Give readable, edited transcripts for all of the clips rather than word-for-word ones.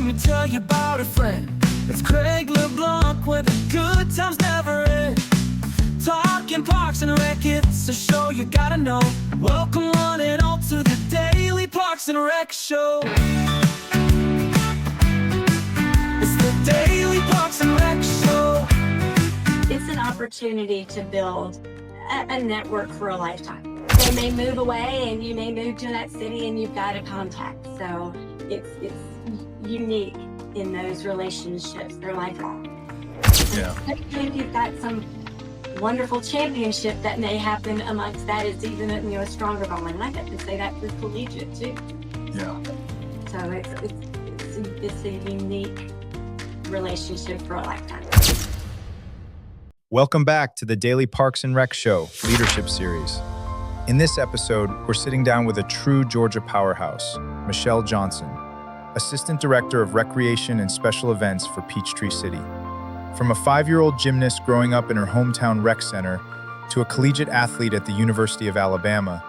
me tell you about a friend. It's Craig LeBlanc where the good times never end. Talking Parks and Rec, it's a show you gotta know. Welcome one and all to the Daily Parks and Rec Show. It's the Daily Parks and Rec Show. It's an opportunity to build a network for a lifetime. They may move away and you may move to that city and you've got a contact. So it's unique in those relationships. They're lifelong. Yeah. Especially if you've got some wonderful championship that may happen amongst that, is even a stronger bond. And I get to say that for collegiate too. Yeah. So it's a unique relationship for a lifetime. Welcome back to the Daily Parks and Rec Show Leadership Series. In this episode, we're sitting down with a true Georgia powerhouse, Michelle Johnson, Assistant Director of Recreation and Special Events for Peachtree City. From a 5-year-old gymnast growing up in her hometown rec center, to a collegiate athlete at the University of Alabama,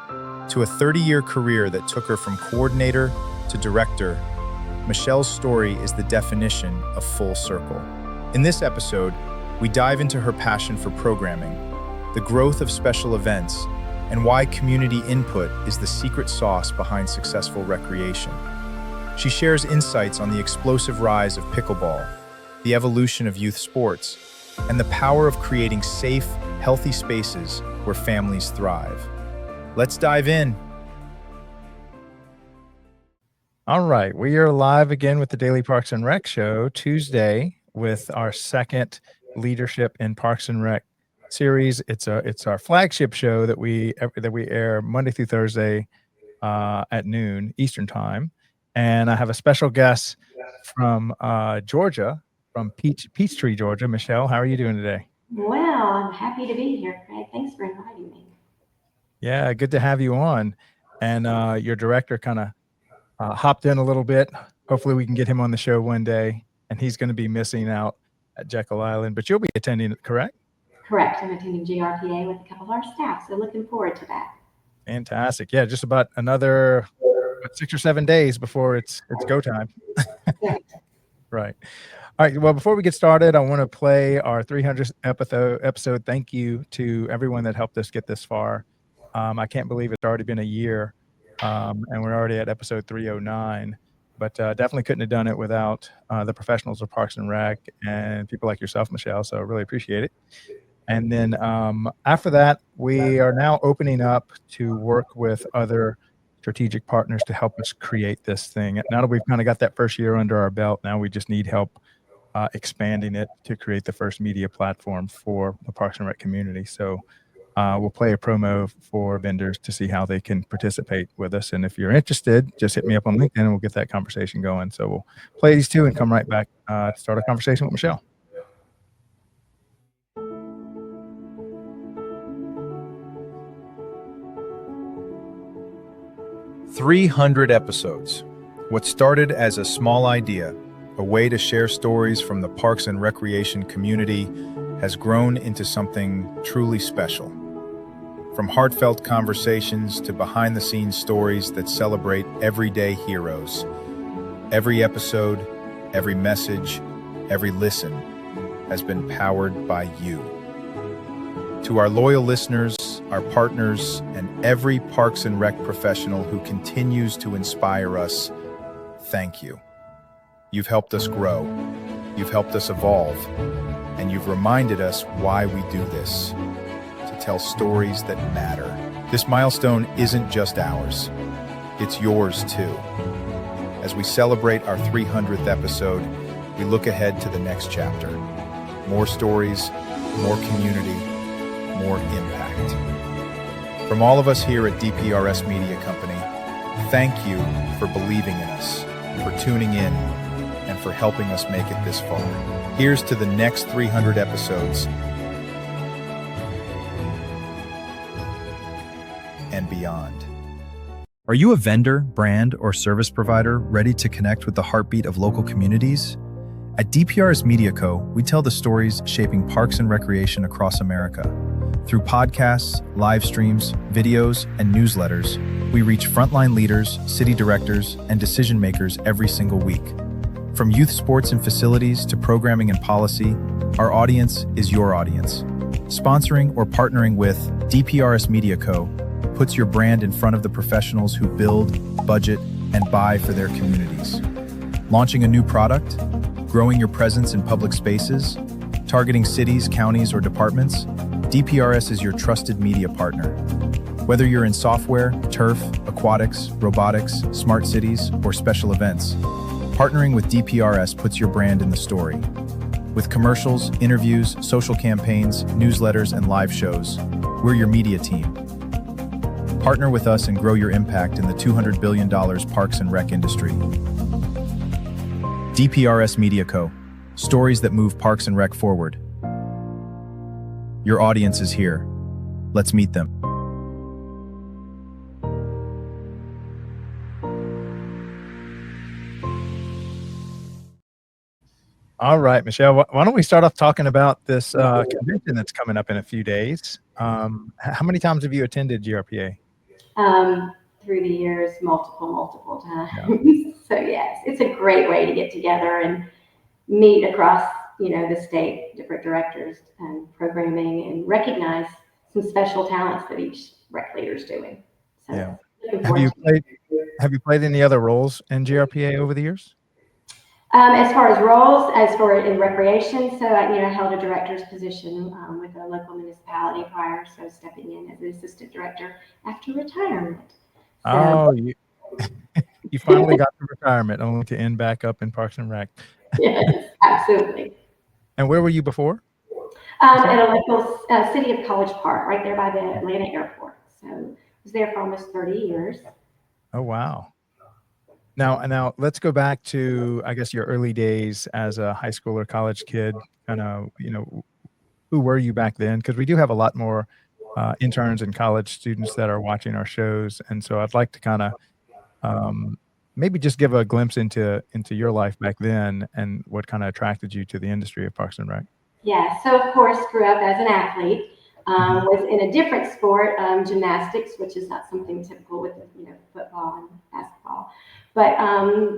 to a 30-year career that took her from coordinator to director, Michelle's story is the definition of full circle. In this episode, we dive into her passion for programming, the growth of special events, and why community input is the secret sauce behind successful recreation. She shares insights on the explosive rise of pickleball, the evolution of youth sports, and the power of creating safe, healthy spaces where families thrive. Let's dive in. All right, we are live again with the Daily Parks and Rec Show Tuesday with our second Leadership in Parks and Rec series. It's our flagship show that we air Monday through Thursday at noon Eastern time, and I have a special guest from Georgia. From Peachtree, Georgia. Michelle, how are you doing today? Well, I'm happy to be here, Craig. Thanks for inviting me. Yeah, good to have you on. And your director kind of hopped in a little bit. Hopefully we can get him on the show one day, and he's going to be missing out at Jekyll Island, but you'll be attending it, correct? Correct. I'm attending GRPA with a couple of our staff, so looking forward to that. Fantastic. Yeah, just about another 6 or 7 days before it's go time. Right. All right. Well, before we get started, I want to play our 300th episode. Thank you to everyone that helped us get this far. I can't believe it's already been a year, and we're already at episode 309. But definitely couldn't have done it without the professionals of Parks and Rec and people like yourself, Michelle. So I really appreciate it. And then after that, we are now opening up to work with other strategic partners to help us create this thing. Now that we've kind of got that first year under our belt, now we just need help expanding it to create the first media platform for the Parks and Rec community. So we'll play a promo for vendors to see how they can participate with us. And if you're interested, just hit me up on LinkedIn and we'll get that conversation going. So we'll play these two and come right back to start a conversation with Michelle. "300 episodes. What started as a small idea, a way to share stories from the Parks and Recreation community, has grown into something truly special. From heartfelt conversations to behind-the-scenes stories that celebrate everyday heroes. Every episode, every message, every listen has been powered by you. To our loyal listeners, our partners, and every Parks and Rec professional who continues to inspire us, thank you. You've helped us grow, you've helped us evolve, and you've reminded us why we do this, to tell stories that matter. This milestone isn't just ours, it's yours too. As we celebrate our 300th episode, we look ahead to the next chapter. More stories, more community, more impact. From all of us here at DPRS Media Company, thank you for believing in us, for tuning in, and for helping us make it this far. Here's to the next 300 episodes and beyond. Are you a vendor, brand, or service provider ready to connect with the heartbeat of local communities? At DPRS Media Co., we tell the stories shaping parks and recreation across America. Through podcasts, live streams, videos, and newsletters, we reach frontline leaders, city directors, and decision makers every single week. From youth sports and facilities to programming and policy, our audience is your audience. Sponsoring or partnering with DPRS Media Co. puts your brand in front of the professionals who build, budget, and buy for their communities. Launching a new product, growing your presence in public spaces, targeting cities, counties, or departments, DPRS is your trusted media partner. Whether you're in software, turf, aquatics, robotics, smart cities, or special events, partnering with DPRS puts your brand in the story. With commercials, interviews, social campaigns, newsletters, and live shows, we're your media team. Partner with us and grow your impact in the $200 billion Parks and Rec industry. DPRS Media Co. Stories that move Parks and Rec forward. Your audience is here. Let's meet them. All right, Michelle, why don't we start off talking about this convention that's coming up in a few days? How many times have you attended GRPA? Through the years, multiple times. Yeah. So yes, it's a great way to get together and meet across, the state, different directors and programming, and recognize some special talents that each rec leader is doing. So yeah. Have you played any other roles in GRPA over the years? As far as roles, in recreation, so I held a director's position with a local municipality prior, so stepping in as the assistant director after retirement. So, oh, you finally got to retirement, only to end back up in Parks and Rec. Yes, absolutely. And where were you before? At a local city of College Park, right there by the Atlanta airport. So I was there for almost 30 years. Oh, wow. Now let's go back to, I guess, your early days as a high school or college kid. Kind of, who were you back then? Because we do have a lot more interns and college students that are watching our shows, and so I'd like to kind of maybe just give a glimpse into your life back then and what kind of attracted you to the industry of Parks and Rec. Yeah, so of course, grew up as an athlete. Was in a different sport, gymnastics, which is not something typical with football and basketball. But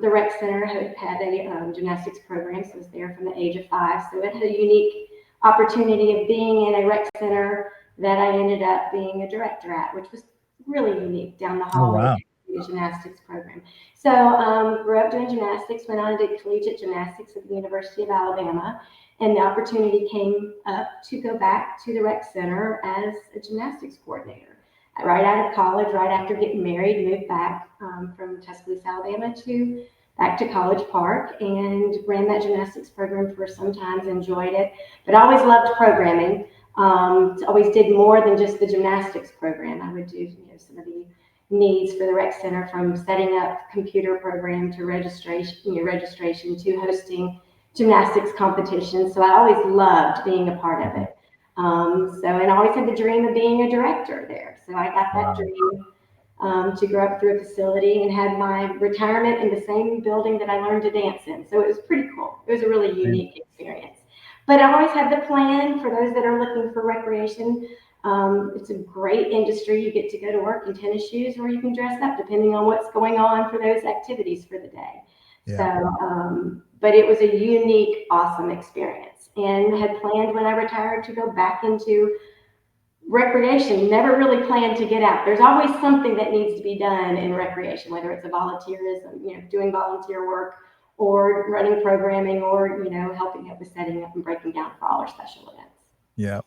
the rec center had a gymnastics program, so I was there from the age of 5. So it had a unique opportunity of being in a rec center that I ended up being a director at, which was really unique down the hallway. Oh, wow. The gymnastics program. So grew up doing gymnastics, went on and did collegiate gymnastics at the University of Alabama. And the opportunity came up to go back to the rec center as a gymnastics coordinator. Right out of college, right after getting married, moved back from Tuscaloosa, Alabama back to College Park, and ran that gymnastics program for some time, enjoyed it, but I always loved programming. Always did more than just the gymnastics program. I would do some of the needs for the rec center, from setting up computer program to registration to hosting gymnastics competitions. So I always loved being a part of it. And I always had the dream of being a director there. So I got that dream to grow up through a facility and had my retirement in the same building that I learned to dance in. So it was pretty cool. It was a really unique experience. But I always had the plan for those that are looking for recreation. It's a great industry. You get to go to work in tennis shoes, or you can dress up depending on what's going on for those activities for the day. Yeah. So, but it was a unique, awesome experience, and had planned when I retired to go back into recreation. Never really planned to get out. There's always something that needs to be done in recreation, whether it's a volunteerism, doing volunteer work, or running programming, or helping out with setting up and breaking down for all our special events. Yeah.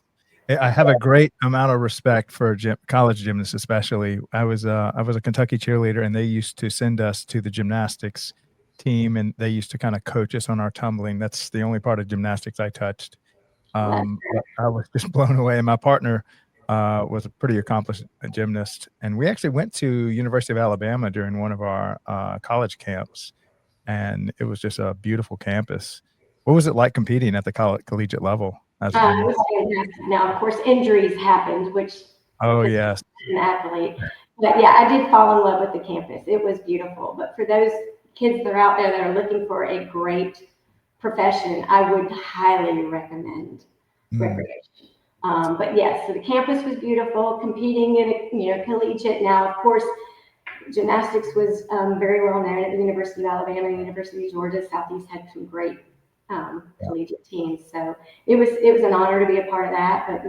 I have a great amount of respect for college gymnasts, especially. I was a Kentucky cheerleader, and they used to send us to the gymnastics team, and they used to kind of coach us on our tumbling. That's the only part of gymnastics I touched. But I was just blown away. And my partner was a pretty accomplished gymnast, and we actually went to University of Alabama during one of our college camps, and it was just a beautiful campus. What was it like competing at the collegiate level? It was fantastic. Now, of course, injuries happened, which yes, an athlete. But yeah, I did fall in love with the campus. It was beautiful. But for those kids that are out there that are looking for a great profession, I would highly recommend recreation. But yes, so the campus was beautiful. Competing in a collegiate. Now, of course, Gymnastics was very well known at the University of Alabama, University of Georgia. Southeast had some great collegiate teams, so it was an honor to be a part of that. But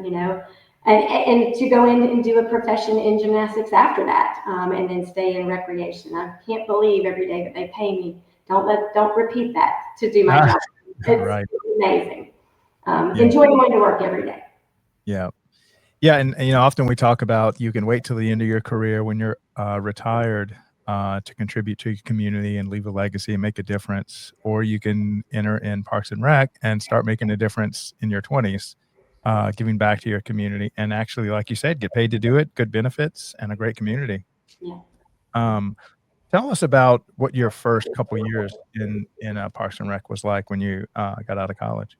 and to go in and do a profession in gymnastics after that, and then stay in recreation. I can't believe every day that they pay me. Don't repeat that to do my job. Right. It's amazing. Yeah. Enjoy going to work every day. Yeah. Yeah, and often we talk about you can wait till the end of your career when you're retired to contribute to your community and leave a legacy and make a difference, or you can enter in Parks and Rec and start making a difference in your 20s, giving back to your community, and actually, like you said, get paid to do it, good benefits, and a great community. Yeah. Um, Tell us about what your first couple years in Parks and Rec was like when you got out of college.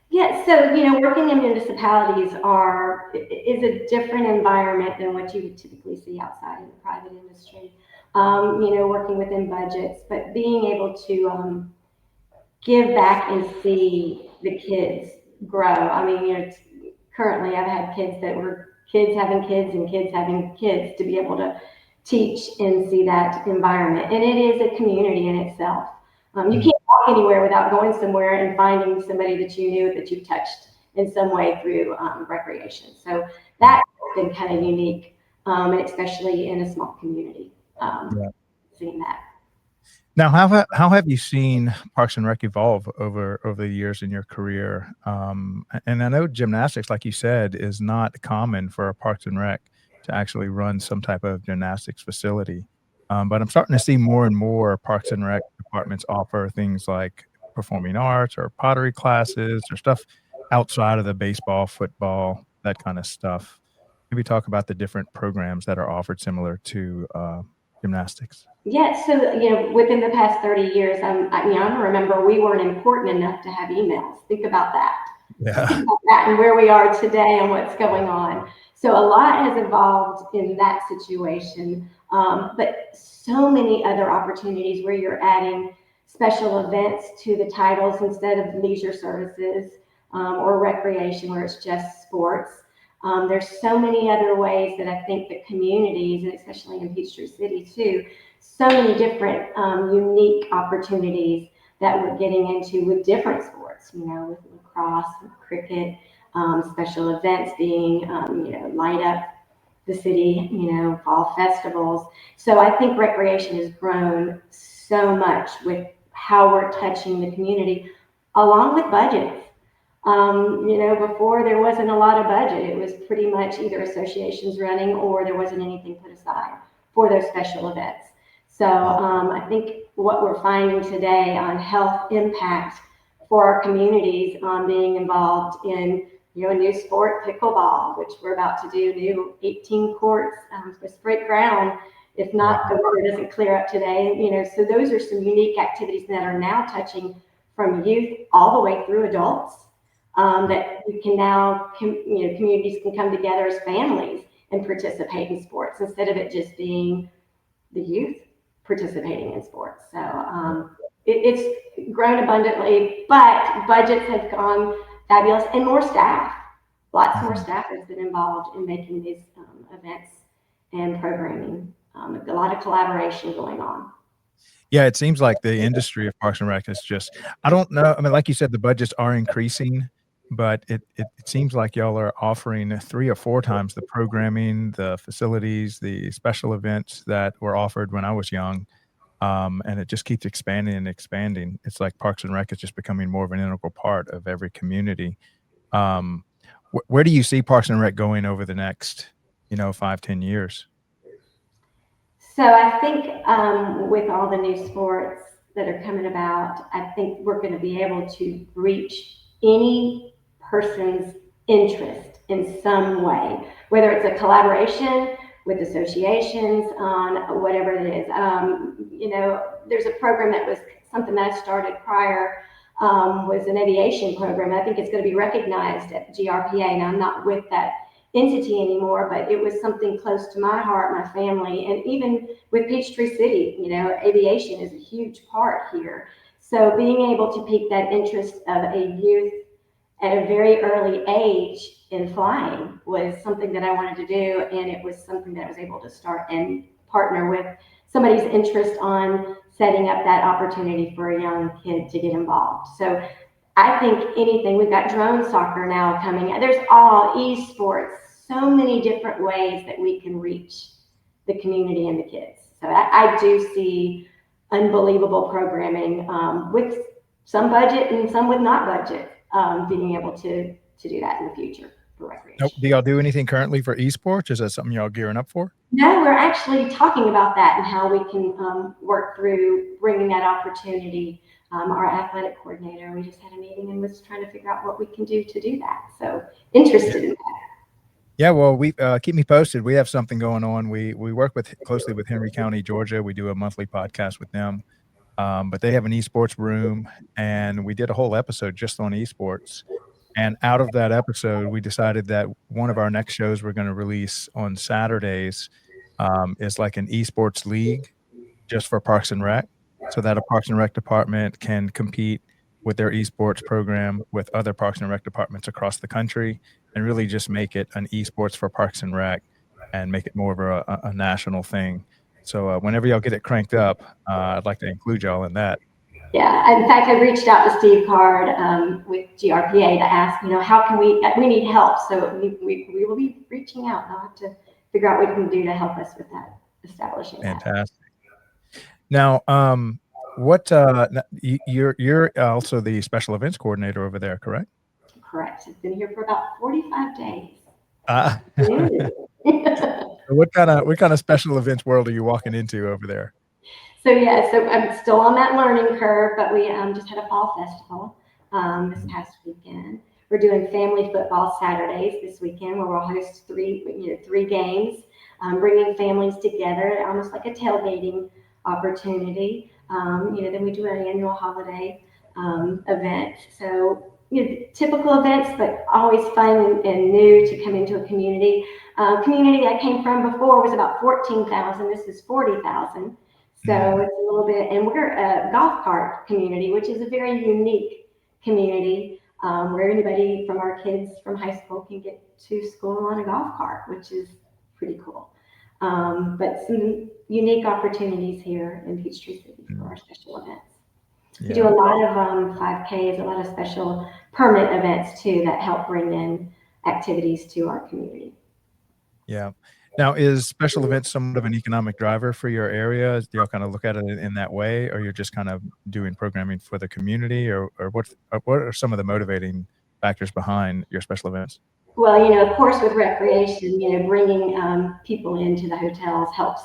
Yeah, so working in municipalities is a different environment than what you would typically see outside in the private industry. Working within budgets, but being able to give back and see the kids grow. I mean, currently I've had kids that were kids having kids and kids having kids to be able to teach and see that environment. And it is a community in itself. You can't walk anywhere without going somewhere and finding somebody that you knew that you touched in some way through recreation. So that's been kind of unique, and especially in a small community, Yeah. seeing that. Now, how have you seen Parks and Rec evolve over the years in your career? And I know gymnastics, like you said, is not common for a Parks and Rec to actually run some type of gymnastics facility. But I'm starting to see more and more Parks and Rec departments offer things like performing arts or pottery classes or stuff outside of the baseball, football, that kind of stuff. Maybe talk about the different programs that are offered similar to gymnastics. Yeah, so within the past 30 years, I remember we weren't important enough to have emails. Think about that. Yeah. And where we are today and what's going on. So a lot has evolved in that situation, but so many other opportunities where you're adding special events to the titles instead of leisure services, or recreation where it's just sports. There's so many other ways that I think the communities, and especially in Peachtree City too, so many different unique opportunities that we're getting into with different sports, with lacrosse, with cricket, special events being, light up the city, fall festivals. So I think recreation has grown so much with how we're touching the community, along with budgets. Before there wasn't a lot of budget. It was pretty much either associations running or there wasn't anything put aside for those special events. So I think what we're finding today on health impact for our communities on being involved in a new sport, pickleball, which we're about to do, new 18 courts with break ground. If not, the weather doesn't clear up today. So those are some unique activities that are now touching from youth all the way through adults. That we can now, communities can come together as families and participate in sports instead of it just being the youth participating in sports. So it's grown abundantly, but budgets have gone fabulous and more staff. Lots more staff has been involved in making these events and programming. A lot of collaboration going on. Yeah, it seems like the industry of Parks and Rec is just I don't know, I mean, like you said, the budgets are increasing, but it seems like y'all are offering 3 or 4 times the programming, the facilities, the special events that were offered when I was young, and it just keeps expanding and expanding. It's like Parks and Rec is just becoming more of an integral part of every community. Um, where do you see Parks and Rec going over the next, 5, 10 years? So I think with all the new sports that are coming about, I think we're going to be able to reach any person's interest in some way, whether it's a collaboration with associations on whatever it is. There's a program that was something that I started prior, was an aviation program. I think it's going to be recognized at GRPA. Now I'm not with that entity anymore, but it was something close to my heart, my family, and even with Peachtree City, aviation is a huge part here. So being able to pique that interest of a youth at a very early age in flying was something that I wanted to do, and it was something that I was able to start and partner with somebody's interest on setting up that opportunity for a young kid to get involved. So I think anything, we've got drone soccer now coming. There's all esports, so many different ways that we can reach the community and the kids. So I do see unbelievable programming with some budget and some with not budget, being able to do that in the future for recreation. Do y'all do anything currently for esports? Is that something y'all gearing up for? No, we're actually talking about that and how we can work through bringing that opportunity. Our athletic coordinator, we just had a meeting and was trying to figure out what we can do to do that. So interested in that. Yeah, well, we keep me posted. We have something going on. We work closely with Henry County, Georgia. We do a monthly podcast with them, but they have an esports room, and we did a whole episode just on esports. And out of that episode, we decided that one of our next shows we're going to release on Saturdays is like an esports league just for Parks and Rec, so that a Parks and Rec department can compete with their esports program with other Parks and Rec departments across the country, and really just make it an esports for Parks and Rec and make it more of a national thing. So whenever y'all get it cranked up, I'd like to include y'all in that. Yeah, in fact, I reached out to Steve Card with GRPA to ask, how can we need help. So we will be reaching out, and I'll have to figure out what we can do to help us with that, establishing Fantastic. Now, you're also the special events coordinator over there, correct? Correct. I've been here for about 45 days. What kind of special events world are you walking into over there? So I'm still on that learning curve, but we just had a fall festival this past weekend. We're doing family football Saturdays this weekend, where we'll host three games, bringing families together, almost like a tailgating opportunity. Then we do our annual holiday event. So typical events, but always fun and new to come into a community. Community I came from before was about 14,000. This is 40,000. So it's a little bit, and we're a golf cart community, which is a very unique community where anybody from our kids from high school can get to school on a golf cart, which is pretty cool. But some unique opportunities here in Peachtree City for our special events. Yeah. We do a lot of 5Ks, a lot of special permit events too that help bring in activities to our community. Yeah. Now, is special events somewhat of an economic driver for your area? Do y'all kind of look at it in that way, or you're just kind of doing programming for the community, or what are some of the motivating factors behind your special events? Well, of course, with recreation, bringing people into the hotels helps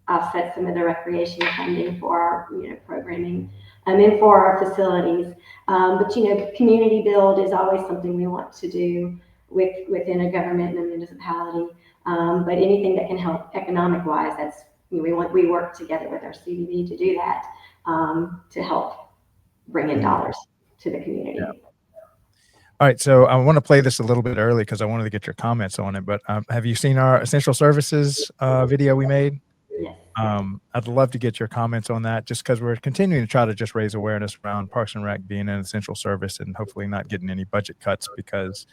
offset some of the recreation funding for our, programming and for our facilities. But, community build is always something we want to do within a government and a municipality. But anything that can help economic-wise, that's we work together with our CDB to do that, to help bring in dollars to the community. Yeah. All right, so I want to play this a little bit early because I wanted to get your comments on it. But have you seen our essential services video we made? Yes. I'd love to get your comments on that, just because we're continuing to try to just raise awareness around Parks and Rec being an essential service and hopefully not getting any budget cuts because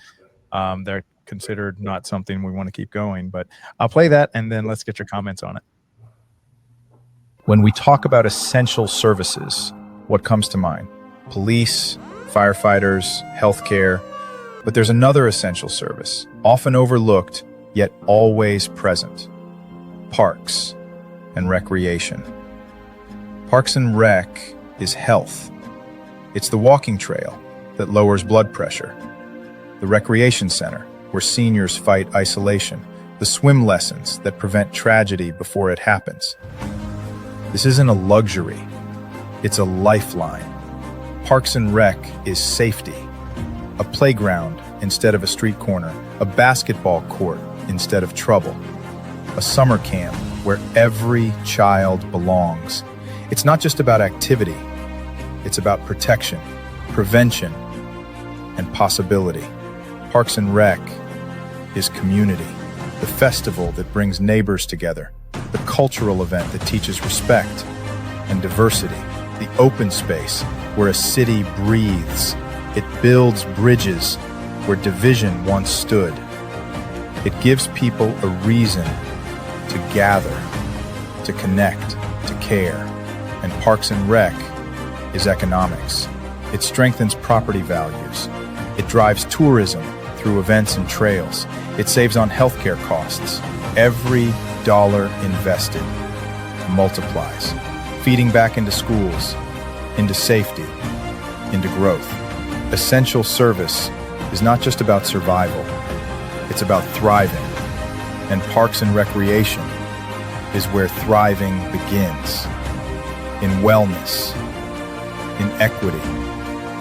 they're considered not something we want to keep going. But I'll play that, and then let's get your comments on it. When we talk about essential services, what comes to mind? Police, firefighters, healthcare. But there's another essential service, often overlooked, yet always present. Parks and recreation. Parks and Rec is health. It's the walking trail that lowers blood pressure, the recreation center where seniors fight isolation, the swim lessons that prevent tragedy before it happens. This isn't a luxury, it's a lifeline. Parks and Rec is safety, a playground instead of a street corner, a basketball court instead of trouble, a summer camp where every child belongs. It's not just about activity, it's about protection, prevention, and possibility. Parks and Rec is community, the festival that brings neighbors together, the cultural event that teaches respect and diversity, the open space where a city breathes. It builds bridges where division once stood. It gives people a reason to gather, to connect, to care. And Parks and Rec is economics. It strengthens property values. It drives tourism through events and trails. It saves on healthcare costs. Every dollar invested multiplies, feeding back into schools, into safety, into growth. Essential service is not just about survival, it's about thriving. And Parks and Recreation is where thriving begins. In wellness, in equity,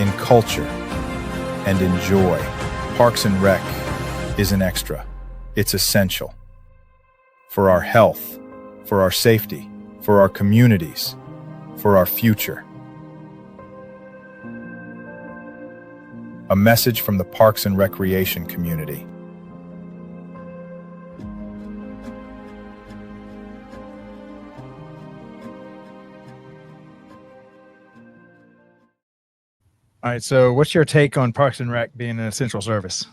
in culture, and in joy. Parks and Rec isn't extra, it's essential. For our health, for our safety, for our communities, for our future. A message from the Parks and Recreation community. All right. So what's your take on Parks and Rec being an essential service?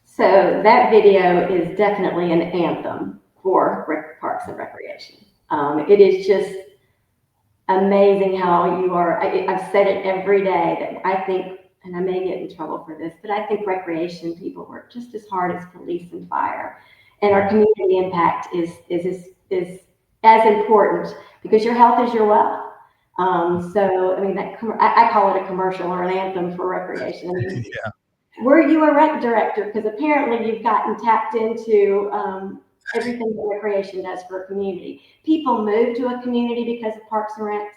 So that video is definitely an anthem for Parks and Recreation. It is just amazing how you are. I've said it every day that I think, and I may get in trouble for this, but I think recreation people work just as hard as police and fire. And our community impact is as important, because your health is your wealth. So, I mean, I call it a commercial or an anthem for recreation. I mean, Yeah. were you a rec director? Because apparently you've gotten tapped into everything that recreation does for a community. People move to a community because of Parks and Rec.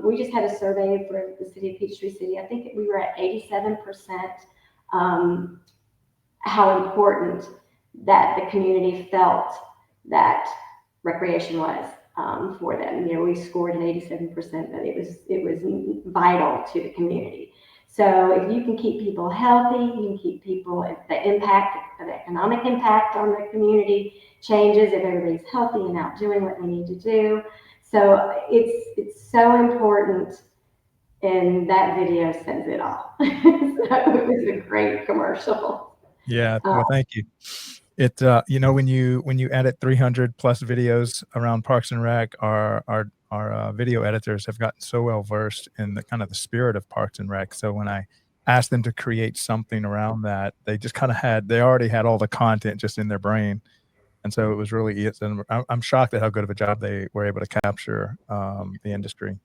We just had a survey for the city of Peachtree City. I think we were at 87%, how important that the community felt that recreation was for them. You know, we scored an 87% that it was vital to the community. So if you can keep people healthy, you can keep people, the economic impact on the community changes if everybody's healthy and out doing what they need to do. So it's so important, and that video says it all. So it was a great commercial. Yeah. Well, thank you. It you know, when you edit 300 plus videos around Parks and Rec, our video editors have gotten so well versed in the kind of the spirit of Parks and Rec. So when I asked them to create something around that, they just kind of they already had all the content just in their brain. And so it was really, and I'm shocked at how good of a job they were able to capture the industry.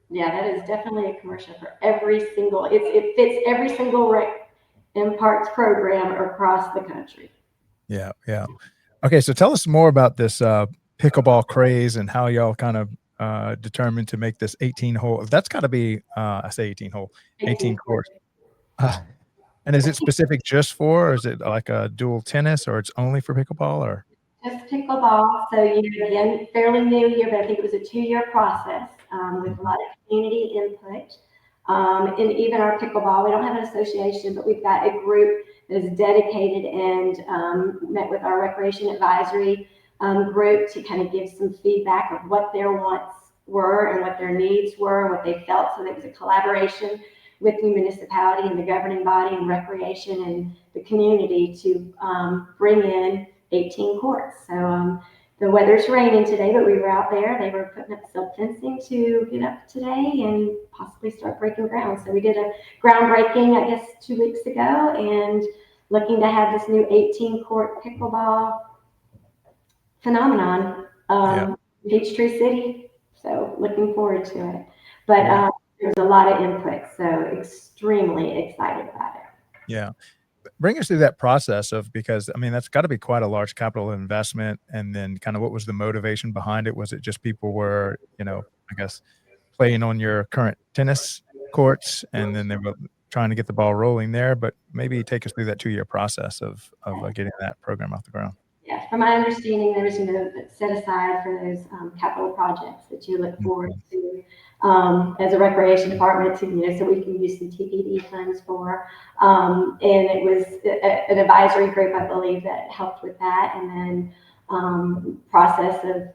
Yeah, that is definitely a commercial for every single, it fits every single Rec and Parks program across the country. Yeah. Yeah. Okay. So tell us more about this pickleball craze and how y'all kind of determined to make this 18 hole. That's got to be, I say 18 hole, 18 course. And is it specific just for, or is it like a dual tennis, or it's only for pickleball, or? Just pickleball. So, you know, again, fairly new year, but I think it was a 2-year process with a lot of community input. And even our pickleball, we don't have an association, but we've got a group that is dedicated and met with our recreation advisory group to kind of give some feedback of what their wants were and what their needs were and what they felt. So there was a collaboration with the municipality and the governing body and recreation and the community to bring in 18 courts. So the weather's raining today, but we were out there. They were putting up silk fencing to get up today and possibly start breaking ground. So we did a groundbreaking, I guess, 2 weeks ago, and looking to have this new 18-court pickleball phenomenon, Peachtree City. So looking forward to it. But there's a lot of input, so extremely excited about it. Yeah. Bring us through that process of, because I mean, that's got to be quite a large capital investment. And then kind of what was the motivation behind it? Was it just people were, you know, I guess playing on your current tennis courts and then they were trying to get the ball rolling there, but maybe take us through that 2-year process of getting that program off the ground. Yeah, from my understanding, there's, you know, set aside for those capital projects that you look forward to as a recreation department, to, you know, so we can use some TPD funds for. And it was an advisory group, I believe, that helped with that. And then process of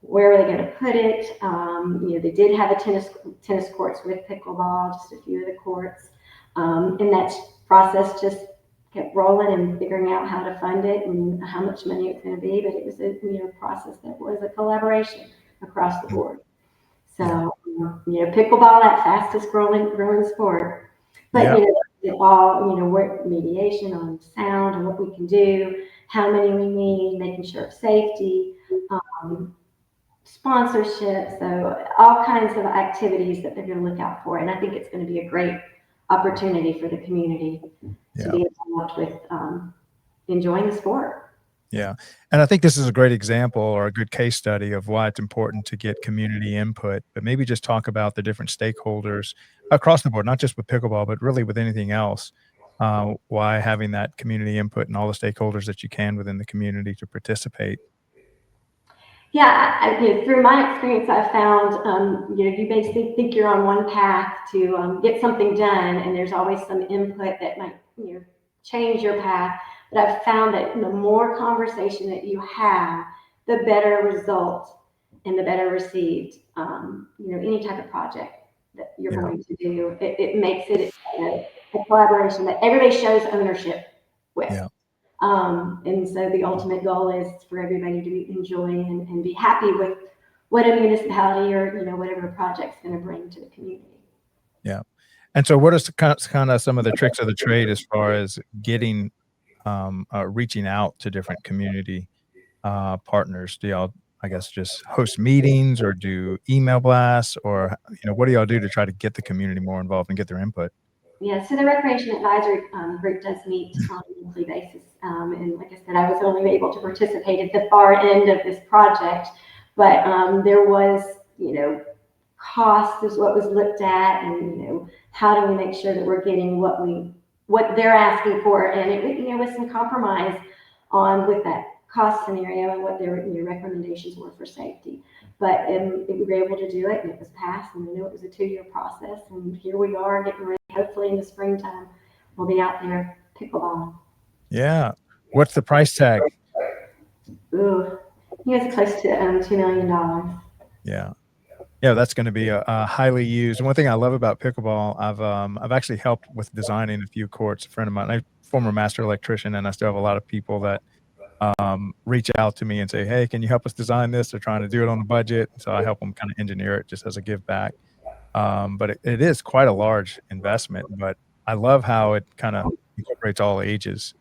where are they going to put it? You know, they did have a tennis courts with pickleball, just a few of the courts. And that process just kept rolling and figuring out how to fund it and how much money it's going to be. But it was a process that was a collaboration across the board. So pickleball, that fastest growing sport. But it all work mediation on sound and what we can do, how many we need, making sure of safety, sponsorship. So all kinds of activities that they're going to look out for. And I think it's going to be a great opportunity for the community to be involved with enjoying the sport. Yeah. And I think this is a great example or a good case study of why it's important to get community input, but maybe just talk about the different stakeholders across the board, not just with pickleball, but really with anything else. Why having that community input and all the stakeholders that you can within the community to participate. Yeah, through my experience, I've found, you basically think you're on one path to get something done, and there's always some input that might, change your path. But I've found that the more conversation that you have, the better result and the better received, any type of project that you're going to do. It makes it a collaboration that everybody shows ownership with. Yeah. And so the ultimate goal is for everybody to enjoy and be happy with what a municipality or, whatever project's going to bring to the community. Yeah. And so what is kind of some of the tricks of the trade as far as getting, reaching out to different community partners? Do y'all, I guess, just host meetings or do email blasts or, what do y'all do to try to get the community more involved and get their input? Yeah, so the Recreation Advisory Group does meet on a monthly basis. And like I said, I was only able to participate at the far end of this project, but there was, cost is what was looked at, and, how do we make sure that we're getting what they're asking for, and it was some compromise with that cost scenario and what their recommendations were for safety. But we were able to do it, and it was passed, and it was a 2-year process, and here we are getting ready. Hopefully in the springtime, we'll be out there pickleball. Yeah. What's the price tag? Ooh, it's close to $2 million. Yeah. Yeah, that's going to be a highly used. One thing I love about pickleball, I've actually helped with designing a few courts. A friend of mine, I'm a former master electrician, and I still have a lot of people that reach out to me and say, "Hey, can you help us design this?" They're trying to do it on a budget, so I help them kind of engineer it just as a give back. But it is quite a large investment. But I love how it kind of incorporates all ages.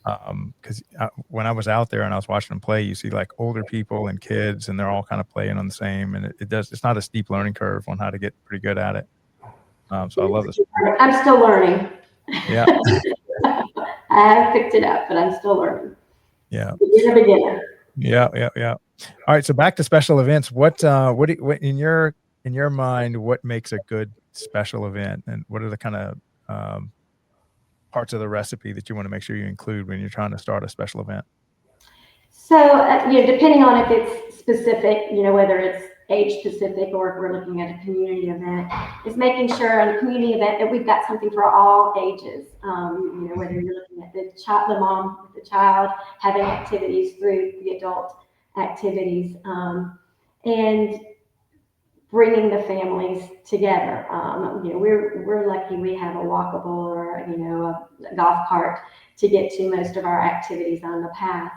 Because when I was out there and I was watching them play, you see like older people and kids, and they're all kind of playing on the same. And it's not a steep learning curve on how to get pretty good at it. So I love this. I'm still learning. Yeah. I have picked it up, but I'm still learning. Yeah. Beginner. Yeah. All right. So back to special events. What in your mind, what makes a good special event, and what are the kind of parts of the recipe that you want to make sure you include when you're trying to start a special event? So, depending on if it's specific, whether it's age specific or if we're looking at a community event, is making sure on a community event that we've got something for all ages. Whether you're looking at the mom with the child, having activities through the adult activities, and bringing the families together. We're lucky we have a walkable or a golf cart to get to most of our activities on the path.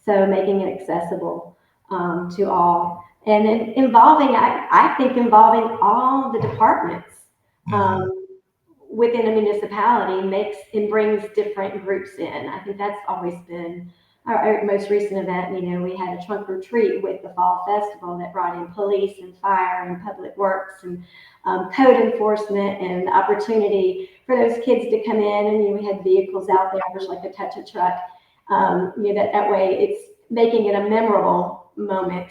So making it accessible to all, and then involving all the departments within a municipality brings different groups in. I think that's always been our most recent event. We had a trunk retreat with the fall festival that brought in police and fire and public works and code enforcement, and the opportunity for those kids to come in, and we had vehicles out there, just like a touch-a truck. That way it's making it a memorable moment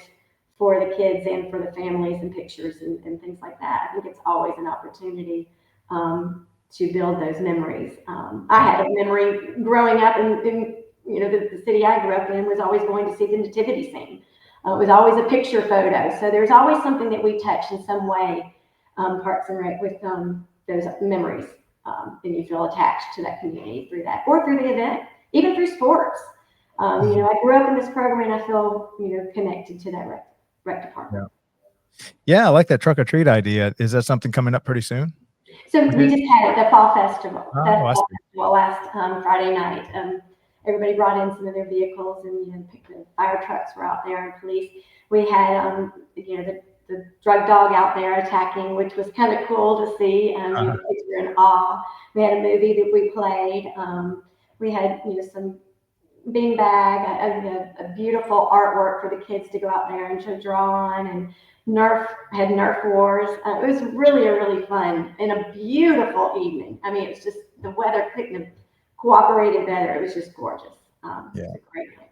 for the kids and for the families, and pictures and things like that. I think it's always an opportunity to build those memories. I had a memory growing up in the city I grew up in was always going to see the nativity scene. It was always a picture photo. So there's always something that we touch in some way, Parks and Rec, with those memories. And you feel attached to that community through that, or through the event, even through sports. I grew up in this program, and I feel, connected to that rec department. Yeah, I like that truck or treat idea. Is that something coming up pretty soon? So we Okay. just had the fall festival, Oh, I see. last Friday night. Everybody brought in some of their vehicles, and the fire trucks were out there, and police. We had the drug dog out there attacking, which was kind of cool to see. Uh-huh. The kids were in awe. We had a movie that we played. We had some beanbag, a beautiful artwork for the kids to go out there and to draw on, and Nerf wars. It was really a really fun and a beautiful evening. I mean, it's just the weather couldn't have cooperated better. It was just gorgeous. It was a great night.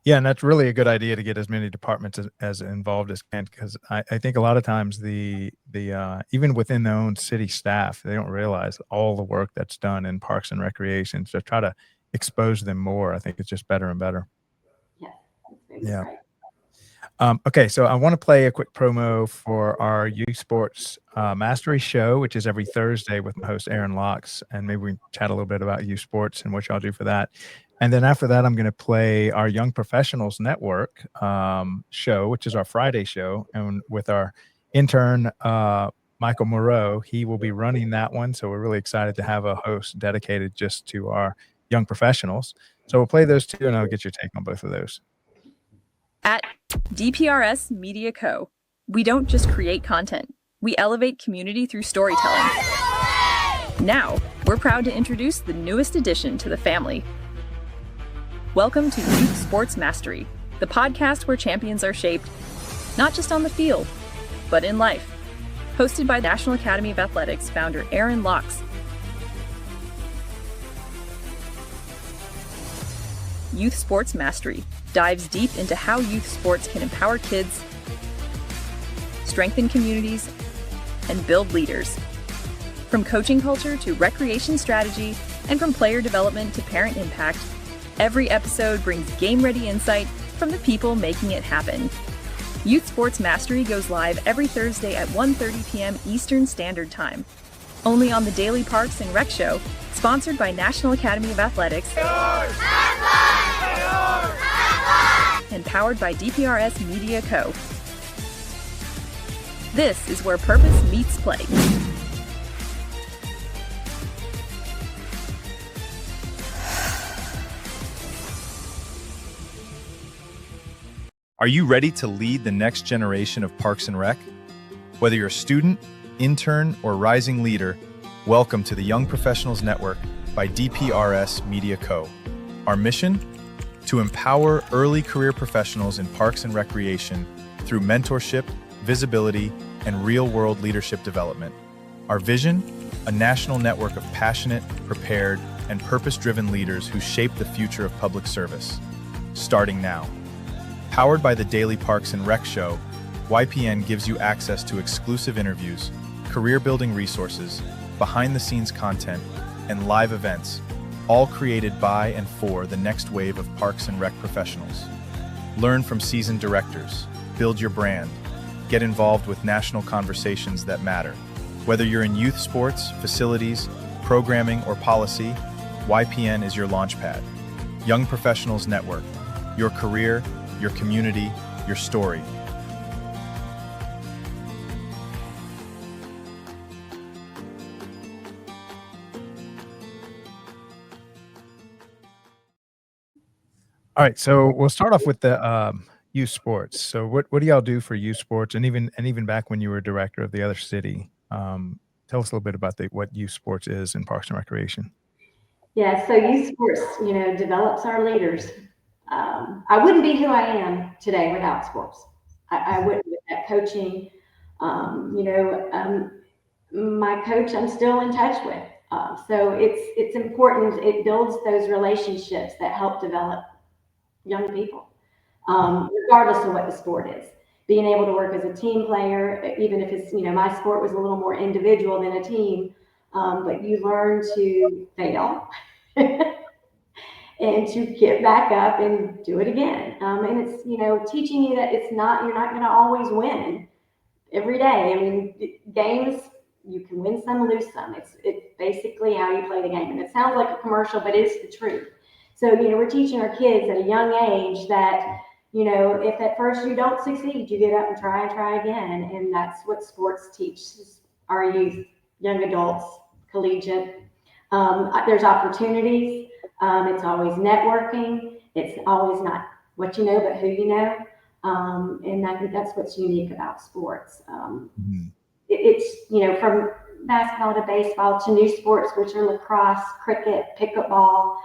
Yeah, and that's really a good idea to get as many departments as involved as can, because I think a lot of times the even within their own city staff, they don't realize all the work that's done in parks and recreation. So try to expose them more. I think it's just better and better. Yes, it's been Yeah. great. Okay, so I want to play a quick promo for our youth sports mastery show, which is every Thursday with my host Aaron Locks, and maybe we can chat a little bit about youth sports and what y'all do for that. And then after that, I'm going to play our Young Professionals Network show, which is our Friday show, and with our intern Michael Moreau, he will be running that one. So we're really excited to have a host dedicated just to our young professionals. So we'll play those two, and I'll get your take on both of those. At DPRS Media Co., we don't just create content, we elevate community through storytelling. Now, we're proud to introduce the newest addition to the family. Welcome to Youth Sports Mastery, the podcast where champions are shaped, not just on the field, but in life. Hosted by National Academy of Athletics founder Aaron Locks. Youth Sports Mastery dives deep into how youth sports can empower kids, strengthen communities, and build leaders. From coaching culture to recreation strategy, and from player development to parent impact, every episode brings game-ready insight from the people making it happen. Youth Sports Mastery goes live every Thursday at 1:30 p.m. Eastern Standard Time. Only on the Daily Parks and Rec Show, sponsored by National Academy of Athletics. And powered by DPRS Media Co. This is where purpose meets play. Are you ready to lead the next generation of Parks and Rec? Whether you're a student, intern, or rising leader, welcome to the Young Professionals Network by DPRS Media Co. Our mission? To empower early career professionals in parks and recreation through mentorship, visibility, and real-world leadership development. Our vision? A national network of passionate, prepared, and purpose-driven leaders who shape the future of public service. Starting now. Powered by the Daily Parks and Rec Show, YPN gives you access to exclusive interviews, career-building resources, behind-the-scenes content, and live events, all created by and for the next wave of Parks and Rec professionals. Learn from seasoned directors, build your brand, get involved with national conversations that matter. Whether you're in youth sports, facilities, programming, or policy, YPN is your launchpad. Young Professionals Network, your career, your community, your story. All right, so we'll start off with the youth sports. So what do y'all do for youth sports, and even back when you were director of the other city? Tell us a little bit about what youth sports is in Parks and Recreation. Yeah, so youth sports, develops our leaders. I wouldn't be who I am today without sports. I wouldn't with that coaching. My coach I'm still in touch with. So it's important. It builds those relationships that help develop young people, regardless of what the sport is. Being able to work as a team player, even if it's, my sport was a little more individual than a team, but you learn to fail and to get back up and do it again. And it's, teaching you that you're not going to always win every day. I mean, games, you can win some, lose some. It's basically how you play the game. And it sounds like a commercial, but it's the truth. So, we're teaching our kids at a young age that, if at first you don't succeed, you get up and try again. And that's what sports teaches our youth young adults, collegiate. There's opportunities. It's always networking. It's always not what you know, but who you know. And I think that's what's unique about sports. Mhm. It's, from basketball to baseball to new sports, which are lacrosse, cricket, pickleball.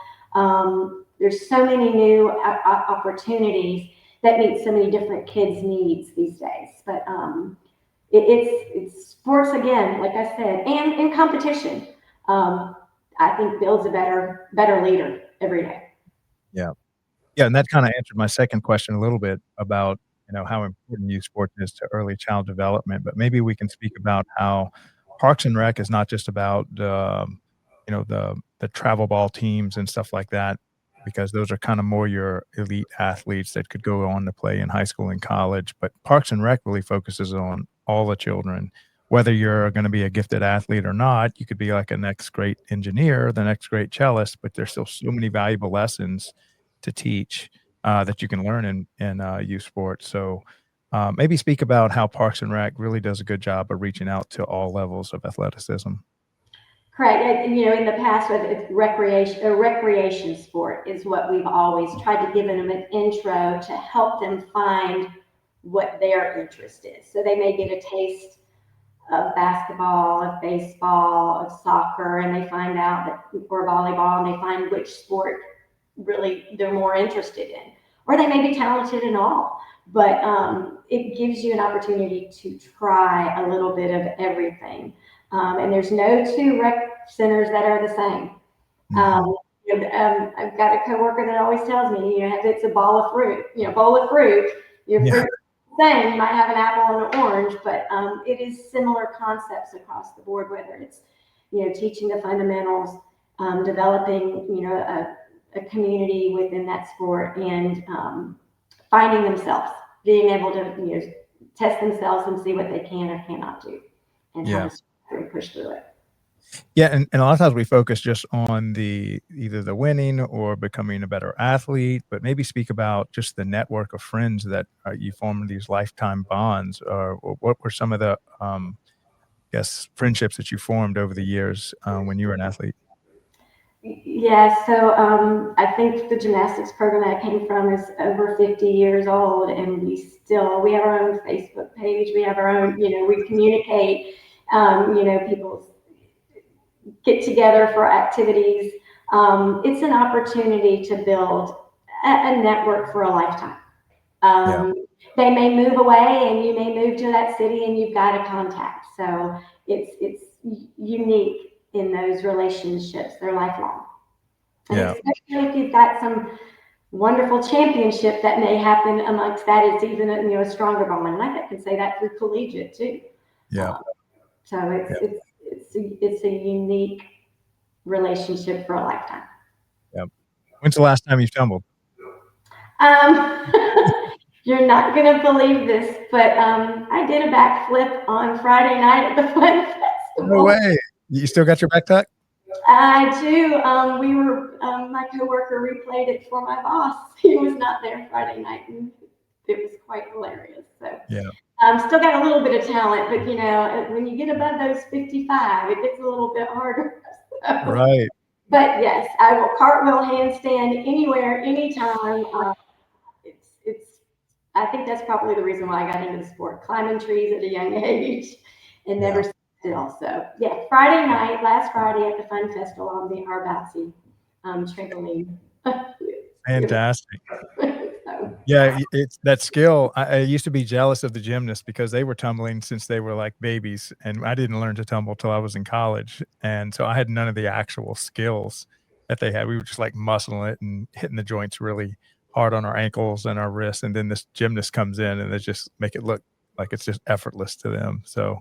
There's so many new opportunities that meet so many different kids' needs these days. But it's sports again, like I said, and in competition. I think builds a better leader every day. Yeah. Yeah, and that kinda answered my second question a little bit about, how important youth sports is to early child development, but maybe we can speak about how Parks and Rec is not just about the travel ball teams and stuff like that, because those are kinda more your elite athletes that could go on to play in high school and college, but Parks and Rec really focuses on all the children. Whether you're gonna be a gifted athlete or not, you could be like a next great engineer, the next great cellist, but there's still so many valuable lessons to teach, that you can learn in youth sports. So, maybe speak about how Parks and Rec really does a good job of reaching out to all levels of athleticism. Correct. And, in the past, it's recreation, a recreation sport is what we've always tried to give them an intro to help them find what their interest is. So they may get a taste of basketball, of baseball, of soccer, and they find out that, or volleyball, and they find which sport really they're more interested in. Or they may be talented in all, but it gives you an opportunity to try a little bit of everything. And there's no two rec centers that are the same. Mhm. I've got a coworker that always tells me, if it's a bowl of fruit, your Yeah, fruit same. You might have an apple and an orange, but it is similar concepts across the board, whether it's, teaching the fundamentals, developing, a community within that sport, and finding themselves, being able to, test themselves and see what they can or cannot do and how yeah. to really push through it. Yeah, and a lot of times we focus just on either the winning or becoming a better athlete, but maybe speak about just the network of friends that, you form these lifetime bonds, or what were some of the, guess, friendships that you formed over the years, when you were an athlete? Yeah, so I think the gymnastics program that I came from is over 50 years old, and we have our own Facebook page. We have our own, we communicate. People get together for activities. It's an opportunity to build a network for a lifetime. Yeah, They may move away, and you may move to that city, and you've got a contact. So it's unique in those relationships. They're lifelong. And yeah, especially if you've got some wonderful championship that may happen amongst that, it's even a stronger bond. And I can say that through collegiate too. yeah, Um, so yeah, it's a unique relationship for a lifetime. yeah. When's the last time you tumbled? Um, you're not gonna believe this, but I did a backflip on Friday night at the Fun No Festival. way. You still got your backpack? I do. My coworker replayed it for my boss. He was not there Friday night, and it was quite hilarious. So, Yeah, still got a little bit of talent, but when you get above those 55, it gets a little bit harder. So, right. but yes, I will cartwheel, handstand anywhere, anytime. It's. I think that's probably the reason why I got into the sport. Climbing trees at a young age, and Yeah, never still. So yeah, Friday night, last Friday at the Fun Festival on the Arbatsy trampoline. It fantastic. was so. Yeah, it's that skill. I used to be jealous of the gymnasts because they were tumbling since they were, like, babies, and I didn't learn to tumble till I was in college, and so I had none of the actual skills that they had. We were just, like, muscling it and hitting the joints really hard on our ankles and our wrists, and then this gymnast comes in, and they just make it look like it's just effortless to them, so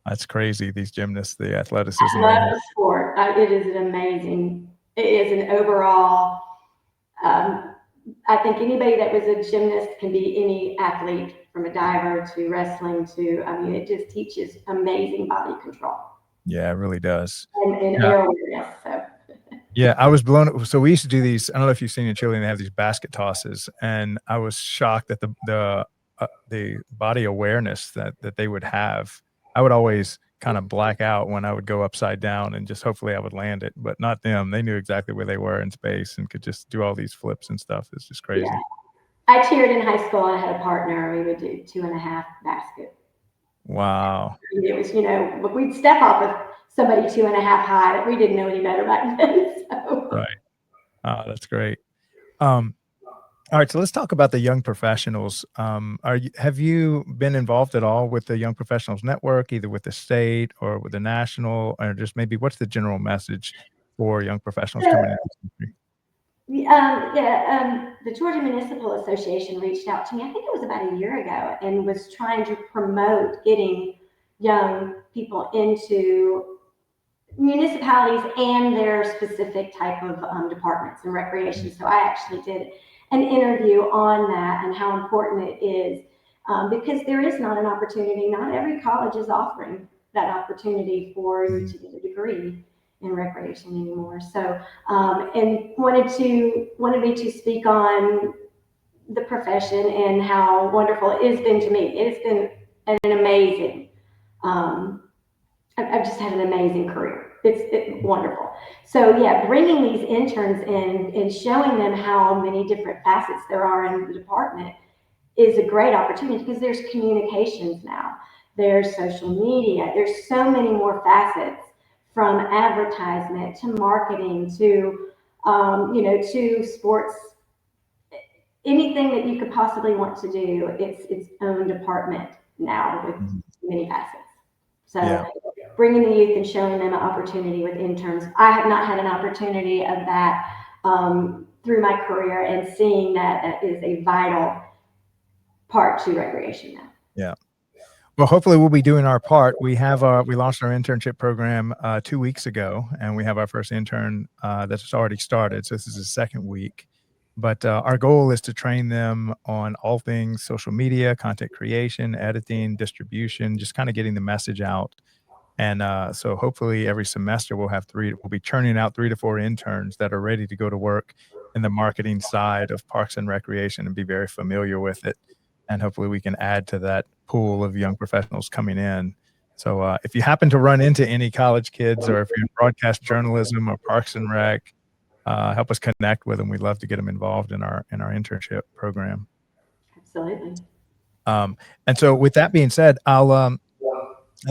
that's crazy, these gymnasts, the athleticism I they love have. the sport. It is an amazing. It is an overall. Um, I think anybody that was a gymnast can be any athlete, from a diver to wrestling to. I mean, it just teaches amazing body control Yeah, it really does. and Yeah. air awareness. So. Yeah, I was blown so we used to do these I don't know if you've seen in Chile, they have these basket tosses, and I was shocked at the body awareness that they would have. I would always kind of black out when I would go upside down and just hopefully I would land it, but not them. They knew exactly where they were in space and could just do all these flips and stuff. It's just crazy. Yeah. I cheered in high school. I had a partner. We would do 2.5 basket. Wow. It was, we'd step off with somebody 2.5 high, but we didn't know any better back then. So. Right. Oh, that's great. All right, so let's talk about the young professionals. Have you been involved at all with the Young Professionals Network, either with the state or with the national, or just maybe what's the general message for young professionals coming into this country? The Georgia Municipal Association reached out to me, I think it was about a year ago, and was trying to promote getting young people into municipalities and their specific type of departments and recreation. So I actually did an interview on that and how important it is, because there is not an opportunity. Not every college is offering that opportunity for you to get a degree in recreation anymore. So, and wanted me to speak on the profession and how wonderful it has been to me. It has been an amazing, I've just had an amazing career. It's wonderful. So yeah, bringing these interns in and showing them how many different facets there are in the department is a great opportunity, because there's communications now, there's social media, there's so many more facets, from advertisement to marketing to to sports. Anything that you could possibly want to do, it's its own department now with many facets. So yeah. Bringing the youth and showing them an opportunity with interns. I have not had an opportunity of that through my career, and seeing that is a vital part to recreation now. Yeah. Well, hopefully we'll be doing our part. We launched our internship program 2 weeks ago, and we have our first intern that's already started. So this is the second week. But our goal is to train them on all things social media, content creation, editing, distribution, just kind of getting the message out. And so hopefully every semester we'll be churning out 3 to 4 interns that are ready to go to work in the marketing side of Parks and Recreation and be very familiar with it. And hopefully we can add to that pool of young professionals coming in. So if you happen to run into any college kids, or if you're in broadcast journalism or Parks and Rec, help us connect with them. We'd love to get them involved in our internship program. Absolutely. And so with that being said, I'd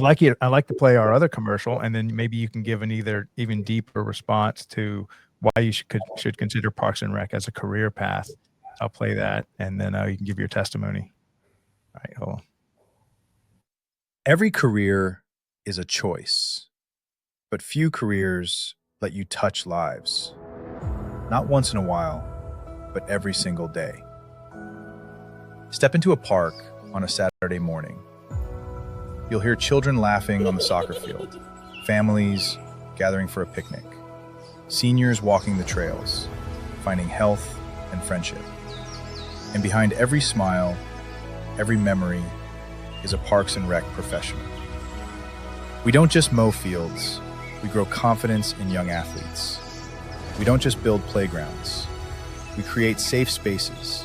like to play our other commercial, and then maybe you can give an even deeper response to why you should consider Parks and Rec as a career path. I'll play that, and then you can give your testimony. All right, hold on. Every career is a choice, but few careers let you touch lives. Not once in a while, but every single day. Step into a park on a Saturday morning. You'll hear children laughing on the soccer field, families gathering for a picnic, seniors walking the trails, finding health and friendship. And behind every smile, every memory, is a Parks and Rec professional. We don't just mow fields, we grow confidence in young athletes. We don't just build playgrounds, we create safe spaces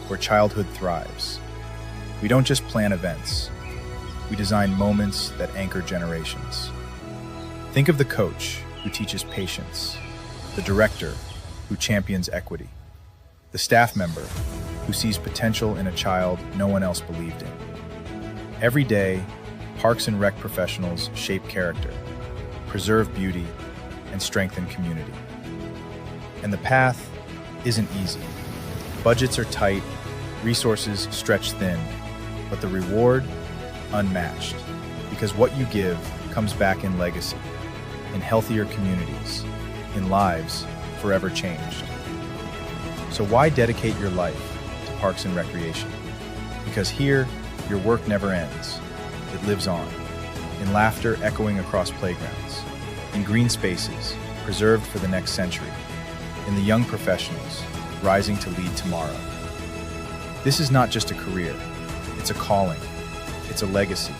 where childhood thrives. We don't just plan events, we design moments that anchor generations. Think of the coach who teaches patience, the director who champions equity, the staff member who sees potential in a child no one else believed in. Every day, Parks and Rec professionals shape character, preserve beauty, and strengthen community. And the path isn't easy. Budgets are tight, resources stretched thin, but the reward, unmatched. Because what you give comes back in legacy, in healthier communities, in lives forever changed. So why dedicate your life to Parks and Recreation? Because here, your work never ends. It lives on, in laughter echoing across playgrounds, in green spaces preserved for the next century, in the young professionals rising to lead tomorrow. This is not just a career, it's a calling, it's a legacy,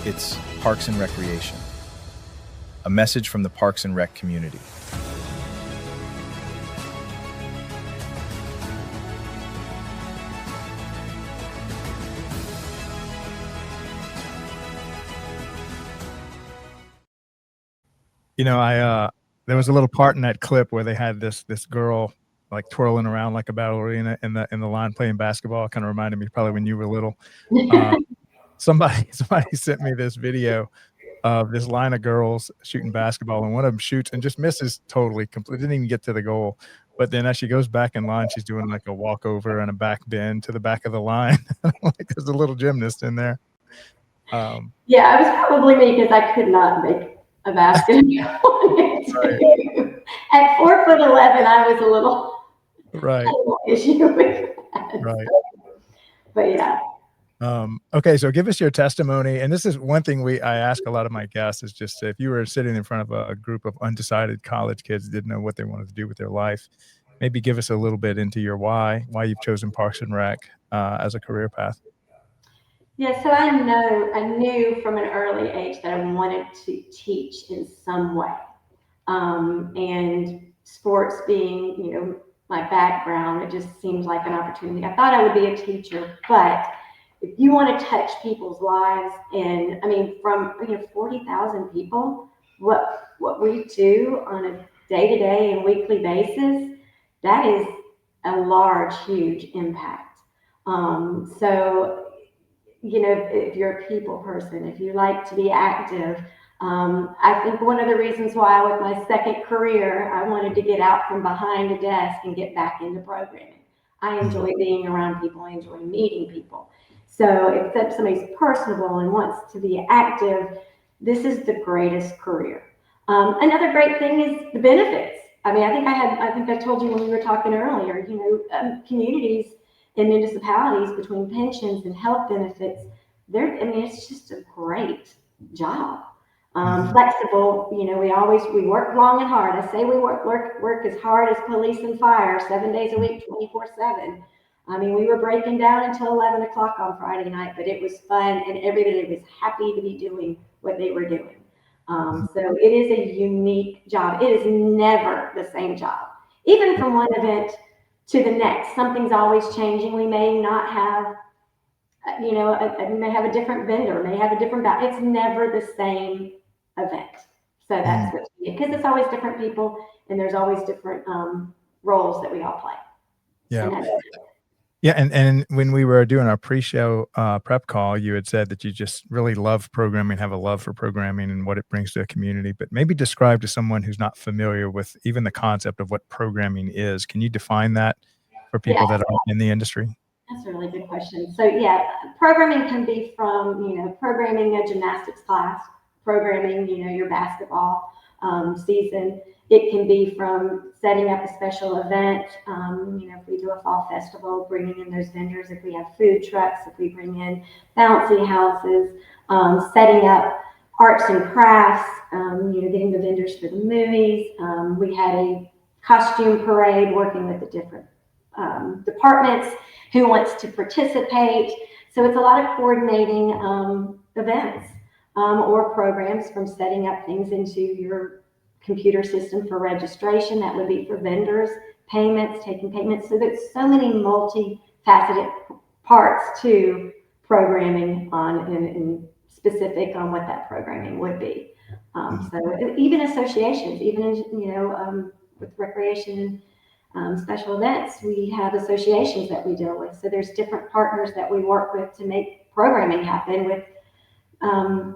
it's Parks and Recreation. A message from the Parks and Rec community. I there was a little part in that clip where they had this girl like twirling around like a ballerina in the line playing basketball. Kind of reminded me probably when you were little. Uh, somebody sent me this video of this line of girls shooting basketball, and one of them shoots and just misses totally, completely didn't even get to the goal. But then as she goes back in line, she's doing like a walkover and a back bend to the back of the line. Like there's a little gymnast in there. Um, Yeah, I was probably me because I could not make a basket. Right. At 4'11", I was a little right, had a little issue with that. right. But yeah. Okay, so give us your testimony, and this is one thing I ask a lot of my guests is just if you were sitting in front of a group of undecided college kids that didn't know what they wanted to do with their life, maybe give us a little bit into your why you've chosen Parks and Rec as a career path. Yeah, so I knew from an early age that I wanted to teach in some way. And sports being, my background, it just seems like an opportunity. I thought I would be a teacher, but if you want to touch people's lives, and I mean, from 40,000 people, what we do on a day-to-day and weekly basis, that is a large, huge impact. So if you're a people person, if you like to be active, I think one of the reasons why with my second career, I wanted to get out from behind a desk and get back into programming. I enjoy being around people. I enjoy meeting people. So if somebody's personable and wants to be active, this is the greatest career. Another great thing is the benefits. I mean, I think I told you when we were talking earlier, communities and municipalities, between pensions and health benefits, it's just a great job. Flexible, we work long and hard. I say we work as hard as police and fire, 7 days a week, 24/7. I mean, we were breaking down until 11 o'clock on Friday night, but it was fun and everybody was happy to be doing what they were doing. So it is a unique job. It is never the same job. Even from one event to the next, something's always changing. We may not have, we may have a different vendor, may have a different, it's never the same event. So that's what, because it's always different people and there's always different roles that we all play. Yeah. Yeah, and when we were doing our pre-show prep call, you had said that you just really love programming, have a love for programming and what it brings to a community. But maybe describe to someone who's not familiar with even the concept of what programming is. Can you define that for people that are in the industry? That's a really good question. So yeah, programming can be from, programming a gymnastics class, programming, your basketball season. It can be from setting up a special event. If we do a fall festival, bringing in those vendors, if we have food trucks, if we bring in bouncy houses, setting up arts and crafts, getting the vendors for the movies. We had a costume parade working with the different departments who wants to participate. So it's a lot of coordinating events or programs, from setting up things into your computer system for registration. That would be for vendors, payments, taking payments. So there's so many multifaceted parts to programming and specific on what that programming would be. So even associations, even with recreation and special events, we have associations that we deal with. So there's different partners that we work with to make programming happen with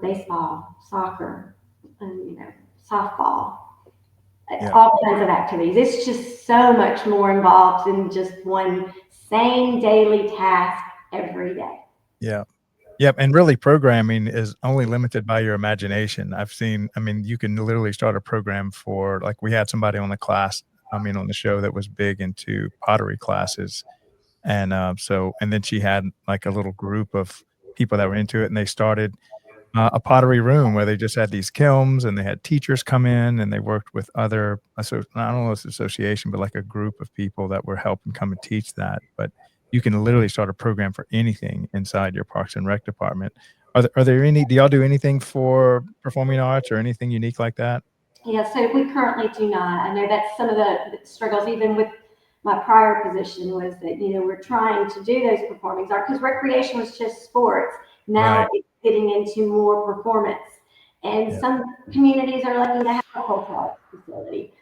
baseball, soccer, and softball, all kinds of activities. It's just so much more involved than just one same daily task every day. Yeah. Yep. And really programming is only limited by your imagination. You can literally start a program for, like, we had somebody on the show that was big into pottery classes. And and then she had like a little group of people that were into it, and they started a pottery room where they just had these kilns and they had teachers come in and they worked with other, I don't know if it's association, but like a group of people that were helping come and teach that. But you can literally start a program for anything inside your Parks and Rec department. Do y'all do anything for performing arts or anything unique like that? Yeah, so we currently do not. I know that's some of the struggles, even with my prior position, was that, we're trying to do those performing arts because recreation was just sports. Now it's getting into more performance. And Yeah. some communities are lucky to have a cultural facility.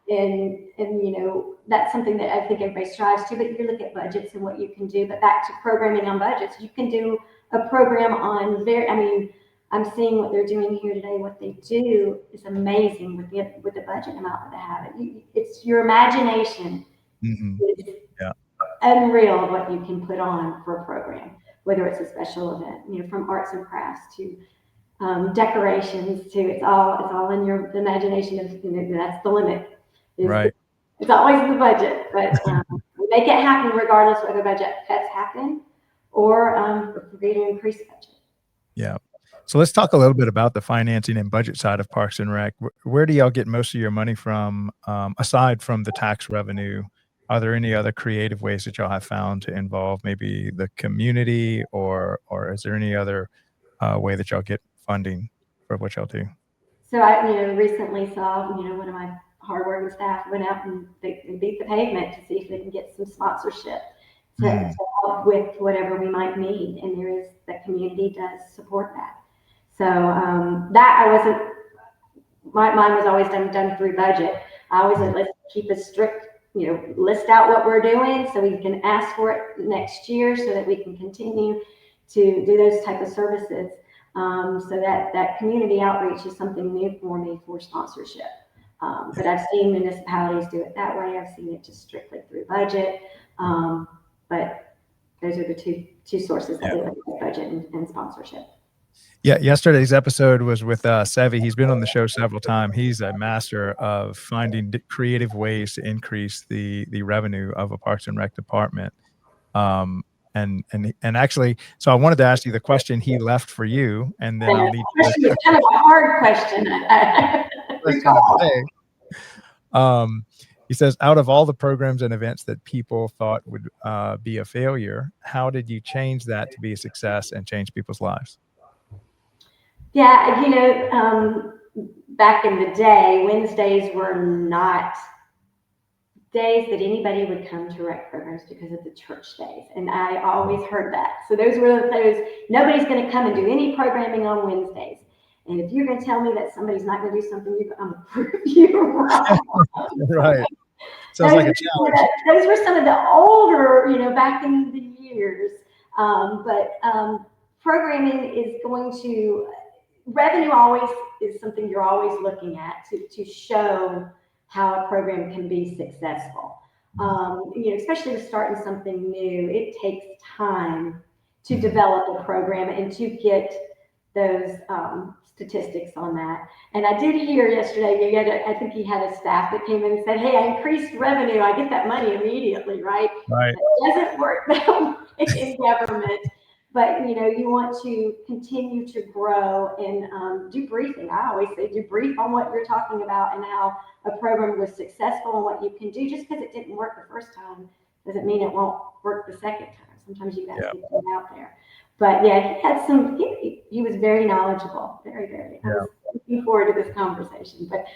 And you know, that's something that I think everybody strives to, but you look at budgets and what you can do. But back to programming on budgets, you can do a program on I mean, I'm seeing what they're doing here today. What they do is amazing with the budget amount that they have. It's your imagination Mhm. is Yeah. unreal what you can put on for a program, whether it's a special event, you know, from arts and crafts to decorations to it's all in your imagination. Of, you know, that's the limit. Right. It's always in the budget, but we make it happen regardless whether budget cuts happen or if we're going to increase the budget. Yeah. So let's talk a little bit about the financing and budget side of Parks and Rec. Where do y'all get most of your money from, aside from the tax revenue? Are there any other creative ways that y'all have found to involve maybe the community, or is there any other way that y'all get funding for what y'all do? So I, you know, recently saw, you know, one of my hardworking staff went out and they beat the pavement to see if they can get some sponsorship to help with whatever we might need. And there is, that community does support that. So that I wasn't, mine was always done through budget. I always said, let's keep a strict, you know, list out what we're doing so we can ask for it next year so that we can continue to do those type of services. So that community outreach is something new for me for sponsorship. But I've seen municipalities do it that way. I've seen it just strictly through budget. But those are the two sources that we look at, budget and sponsorship. Yeah, yesterday's episode was with Sevi. He's been on the show several times. He's a master of finding creative ways to increase the revenue of a Parks and Rec department. And actually, so I wanted to ask you the question he left for you, and then I'll lead you to It's kind of a hard question. He says, out of all the programs and events that people thought would be a failure, how did you change that to be a success and change people's lives? Yeah, you know, back in the day, Wednesdays were not days that anybody would come to rec programs because of the church days. And I always heard that. So those were those, nobody's going to come and do any programming on Wednesdays. And if you're going to tell me that somebody's not going to do something, I'm going to prove you wrong. Right. Sounds like a challenge. Those were some of the older, you know, back in the years. But programming is going to, revenue always is something you're always looking at to show how a program can be successful. You know, especially to start in something new, it takes time to develop a program and to get those statistics on that. And I did hear yesterday, I think he had a staff that came in and said, hey, I increased revenue. I get that money immediately, right? Right. It doesn't work that way in government. But, you know, you want to continue to grow and do briefing. I always say do brief on what you're talking about and how a program was successful and what you can do. Just because it didn't work the first time doesn't mean it won't work the second time. Sometimes you got to get them out there. But yeah, he had some, he was very knowledgeable, very, very. I was looking forward to this conversation. But,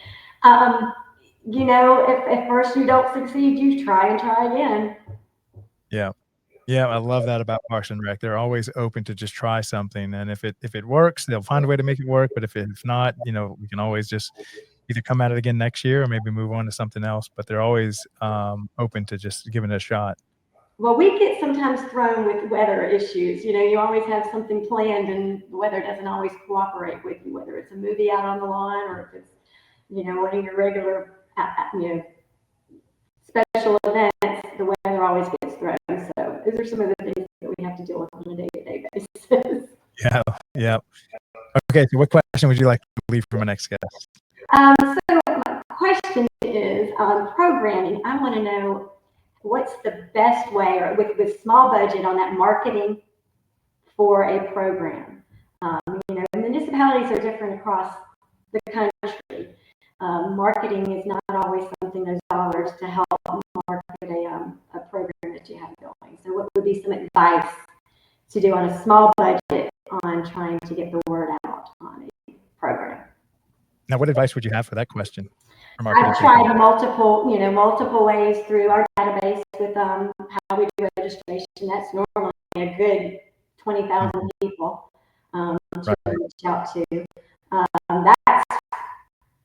you know, if at first you don't succeed, you try and try again. Yeah. Yeah, I love that about Parks and Rec. They're always open to just try something, and if it works, they'll find a way to make it work. But if not, you know, we can always just either come at it again next year or maybe move on to something else. But they're always open to just giving it a shot. Well, we get sometimes thrown with weather issues. You know, you always have something planned, and the weather doesn't always cooperate with you. Whether it's a movie out on the lawn or if it's, you know, one of your regular, you know, special events, the weather always gets thrown. So those are some of the things that we have to deal with on a day-to-day basis. Yeah, yeah. Okay, so what question would you like to leave for my next guest? So my question is on programming. I want to know what's the best way, or with small budget, on that marketing for a program. You know, municipalities are different across the country. Marketing is not always something, those dollars to help market a program that you have going. So what would be some advice to do on a small budget on trying to get the word out on a program? Now, what advice would you have for that question? I've tried multiple ways through our database with how we do registration. That's normally a good 20,000 people to reach out to. That's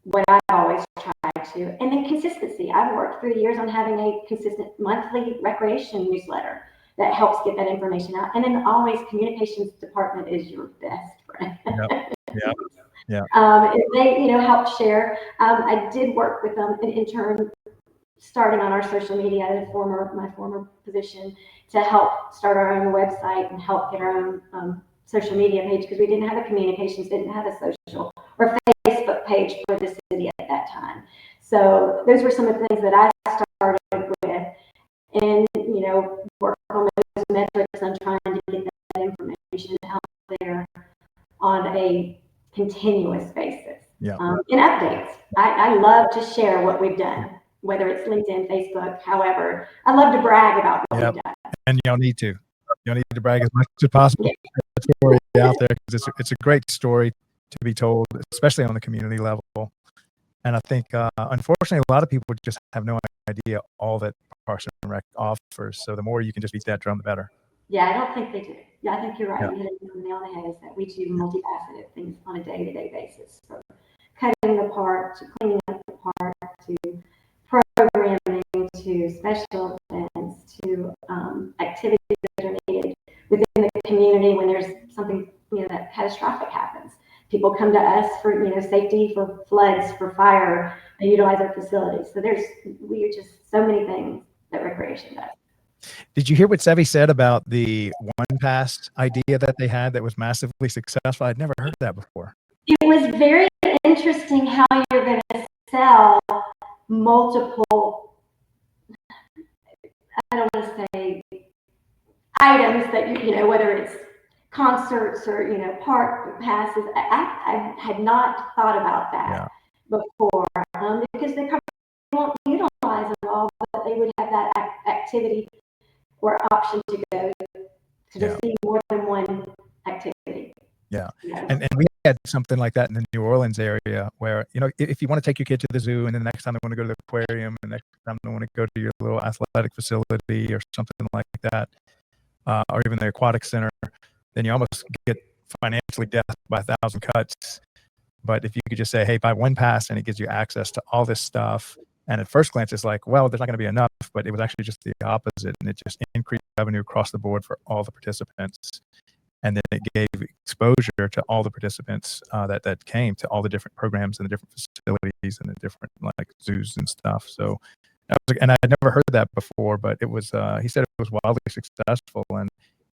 what I've always tried to. And then consistency. I've worked through the years on having a consistent monthly recreation newsletter that helps get that information out. And then always communications department is your best friend. They, help share. I did work with an intern starting on our social media, my former position, to help start our own website and help get our own social media page, because we didn't have didn't have a social or Facebook page for the city at that time. So those were some of the things that I started with, and work on those metrics on trying to get that information out there on a continuous basis. And updates. I love to share what we've done, whether it's LinkedIn, Facebook, however. I love to brag about what we've done. And y'all need to. Y'all need to brag as much as possible. Get the story out there, because it's a great story to be told, especially on the community level. And I think, unfortunately, a lot of people just have no idea all that Parks and Rec offers. So the more you can just beat that drum, the better. Yeah, I don't think they do. Yeah, I think you're right. You hit it on the nail on the head, is that we do multifaceted things on a day-to-day basis, from cutting the park to cleaning up the park to programming to special events to activities that are needed within the community when there's something that catastrophic happens. People come to us for safety, for floods, for fire, and utilize our facilities. So we are just so many things that recreation does. Did you hear what Sevi said about the one pass idea that they had that was massively successful? I'd never heard that before. It was very interesting how you're going to sell multiple, I don't want to say items that, whether it's concerts or, park passes. I had not thought about that before, because they probably won't utilize them all, but they would have that activity or option to go to just see more than one activity. And we had something like that in the New Orleans area, where if you want to take your kid to the zoo, and then the next time they want to go to the aquarium, and the next time they want to go to your little athletic facility or something like that, or even the aquatic center, then you almost get financially death by 1,000 cuts. But if you could just say, hey, buy one pass, and it gives you access to all this stuff. And at first glance, it's like, well, there's not going to be enough, but it was actually just the opposite. And it just increased revenue across the board for all the participants. And then it gave exposure to all the participants that came to all the different programs and the different facilities and the different zoos and stuff. So, and I had never heard that before, but it was, he said it was wildly successful, and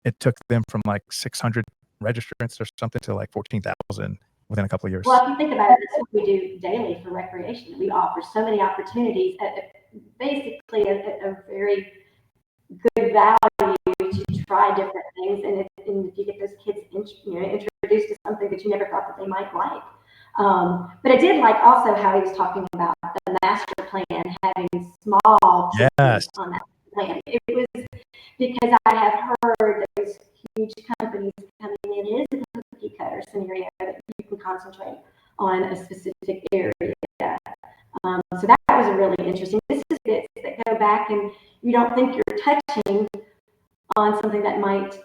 it took them from 600 registrants or something to 14,000 within a couple of years. Well, if you think about it, that's what we do daily for recreation. We offer so many opportunities basically a very good value to try different things, and if you get those kids introduced to something that you never thought that they might like. But I did like also how he was talking about the master plan, having small pieces on that plan. It was because I have heard those huge companies coming in. It is a cookie cutter scenario that you can concentrate on a specific area. So that was really interesting. This is bits that go back, and you don't think you're touching on something that might,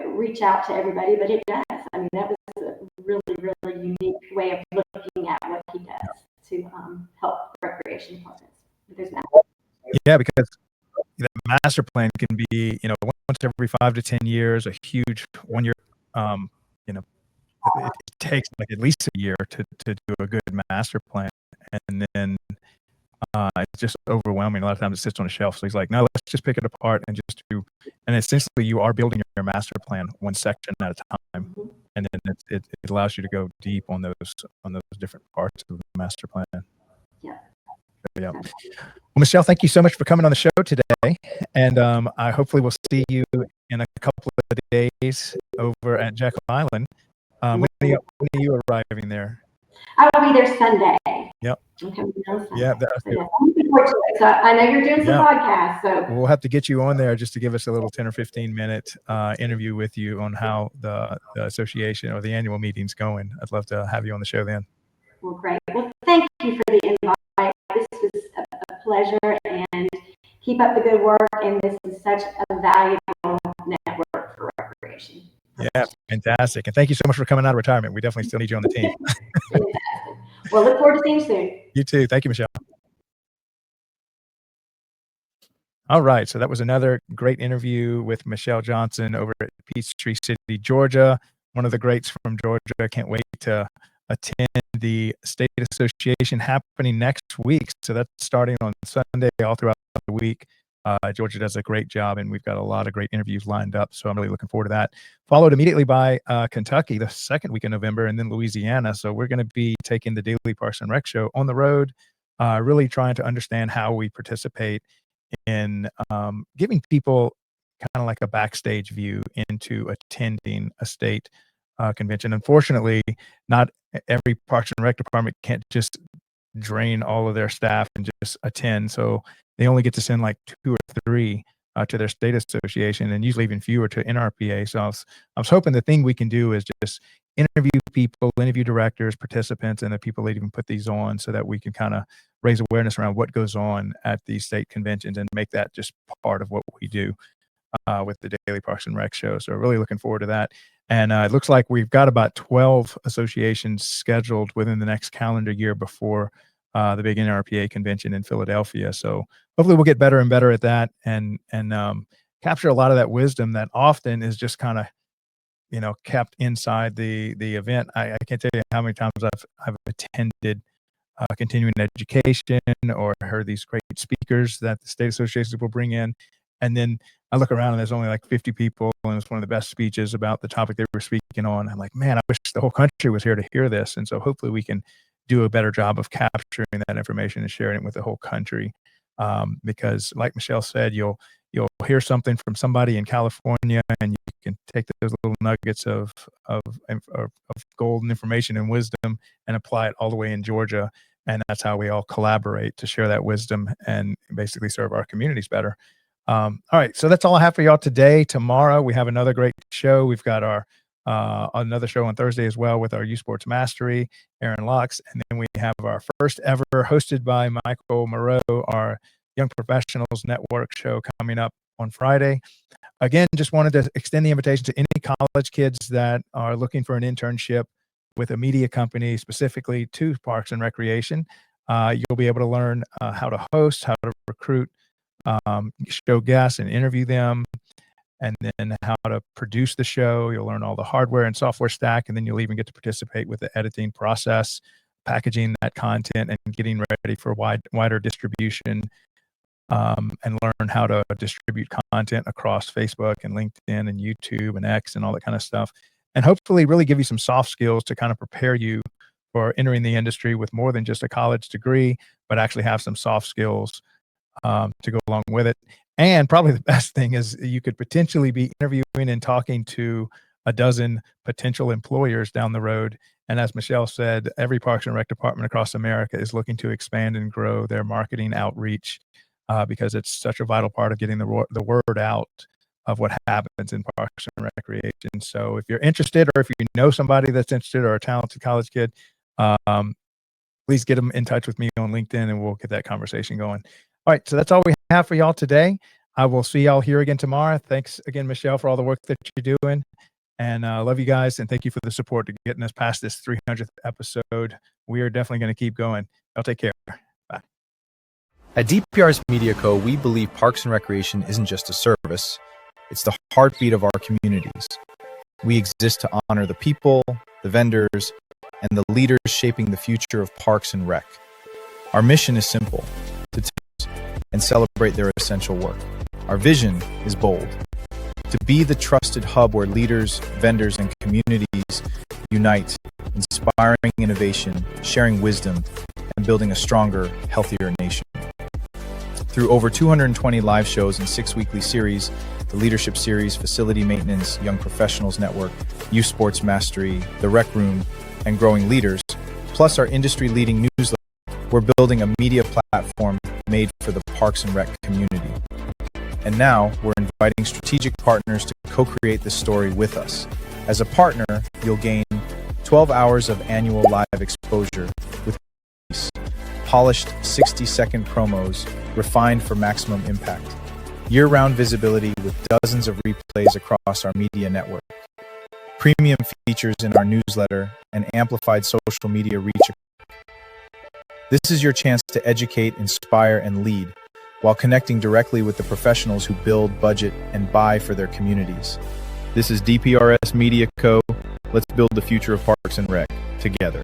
reach out to everybody, but it does. I mean, that was a really, really unique way of looking at what he does to help recreation departments with his math. Yeah, because the master plan can be, once every 5 to 10 years, a huge 1 year, it takes at least a year to do a good master plan. And then it's just overwhelming. A lot of times it sits on a shelf. So he's like, no, let's just pick it apart and just do. And essentially you are building your master plan one section at a time. And then it allows you to go deep on those different parts of the master plan. Yeah. Well, Michelle, thank you so much for coming on the show today. And I hopefully will see you in a couple of days over at Jekyll Island. When are you arriving there? I will be there Sunday. Yep. I'm coming down Sunday. Yeah, I'm looking forward to it. So I know you're doing some podcasts, so we'll have to get you on there just to give us a little 10 or 15 minute interview with you on how the association or the annual meeting's going. I'd love to have you on the show then. Well, great. Well, thank you for the invite. This was a pleasure, and keep up the good work. And this is such a valuable network for recreation. Yeah, fantastic. And thank you so much for coming out of retirement. We definitely still need you on the team. Well, look forward to seeing you soon. You too. Thank you, Michelle. All right. So that was another great interview with Michelle Johnson over at Peachtree City, Georgia. One of the greats from Georgia. I can't wait to attend the State Association happening next week. So that's starting on Sunday all throughout the week. Georgia does a great job, and we've got a lot of great interviews lined up. So I'm really looking forward to that. Followed immediately by Kentucky, the second week in November, and then Louisiana. So we're going to be taking the Daily Parks and Rec Show on the road, really trying to understand how we participate in giving people kind of like a backstage view into attending a state convention. Unfortunately, not every Parks and Rec department can't just drain all of their staff and just attend. So they only get to send like 2 or 3 to their state association, and usually even fewer to NRPA. So I was hoping the thing we can do is just interview people, interview directors, participants, and the people that even put these on, so that we can kind of raise awareness around what goes on at these state conventions and make that just part of what we do with the Daily Parks and Rec Show. So really looking forward to that. And it looks like we've got about 12 associations scheduled within the next calendar year before the big NRPA convention in Philadelphia. So hopefully we'll get better and better at that, and capture a lot of that wisdom that often is just kind of, kept inside the event. I can't tell you how many times I've attended continuing education or heard these great speakers that the state associations will bring in. And then I look around and there's only like 50 people, and it's one of the best speeches about the topic they were speaking on. I'm like, man, I wish the whole country was here to hear this. And so hopefully we can do a better job of capturing that information and sharing it with the whole country. Because like Michelle said, you'll hear something from somebody in California, and you can take those little nuggets of golden information and wisdom and apply it all the way in Georgia. And that's how we all collaborate to share that wisdom and basically serve our communities better. All right. So that's all I have for y'all today. Tomorrow we have another great show. We've got our another show on Thursday as well with our U Sports Mastery, Aaron Lux. And then we have our first ever, hosted by Michael Moreau, our Young Professionals Network show coming up on Friday. Again, just wanted to extend the invitation to any college kids that are looking for an internship with a media company, specifically to Parks and Recreation. You'll be able to learn how to host, how to recruit, show guests and interview them, and then how to produce the show. You'll learn all the hardware and software stack, and then you'll even get to participate with the editing process, packaging that content, and getting ready for wider distribution, and learn how to distribute content across Facebook and LinkedIn and YouTube and X and all that kind of stuff. And hopefully really give you some soft skills to kind of prepare you for entering the industry with more than just a college degree, but actually have some soft skills to go along with it. And probably the best thing is you could potentially be interviewing and talking to a dozen potential employers down the road. And as Michelle said, every Parks and Rec department across America is looking to expand and grow their marketing outreach because it's such a vital part of getting the word out of what happens in Parks and Recreation. So if you're interested, or if you know somebody that's interested, or a talented college kid, please get them in touch with me on LinkedIn, and we'll get that conversation going. All right, so that's all we have for y'all today. I will see y'all here again tomorrow. Thanks again, Michelle, for all the work that you're doing. And love you guys, and thank you for the support to getting us past this 300th episode. We are definitely going to keep going. Y'all take care. Bye. At DPRS Media Co., we believe Parks and Recreation isn't just a service, it's the heartbeat of our communities. We exist to honor the people, the vendors, and the leaders shaping the future of Parks and Rec. Our mission is simple: to test and celebrate their essential work. Our vision is bold: to be the trusted hub where leaders, vendors, and communities unite, inspiring innovation, sharing wisdom, and building a stronger, healthier nation. Through over 220 live shows and 6 weekly series, the Leadership Series, Facility Maintenance, Young Professionals Network, Youth Sports Mastery, The Rec Room, and Growing Leaders, plus our industry-leading newsletter, we're building a media platform made for the Parks and Rec community. And now, we're inviting strategic partners to co-create this story with us. As a partner, you'll gain 12 hours of annual live exposure with polished 60-second promos refined for maximum impact, year-round visibility with dozens of replays across our media network, premium features in our newsletter, and amplified social media reach. This is your chance to educate, inspire, and lead, while connecting directly with the professionals who build, budget, and buy for their communities. This is DPRS Media Co. Let's build the future of Parks and Rec together.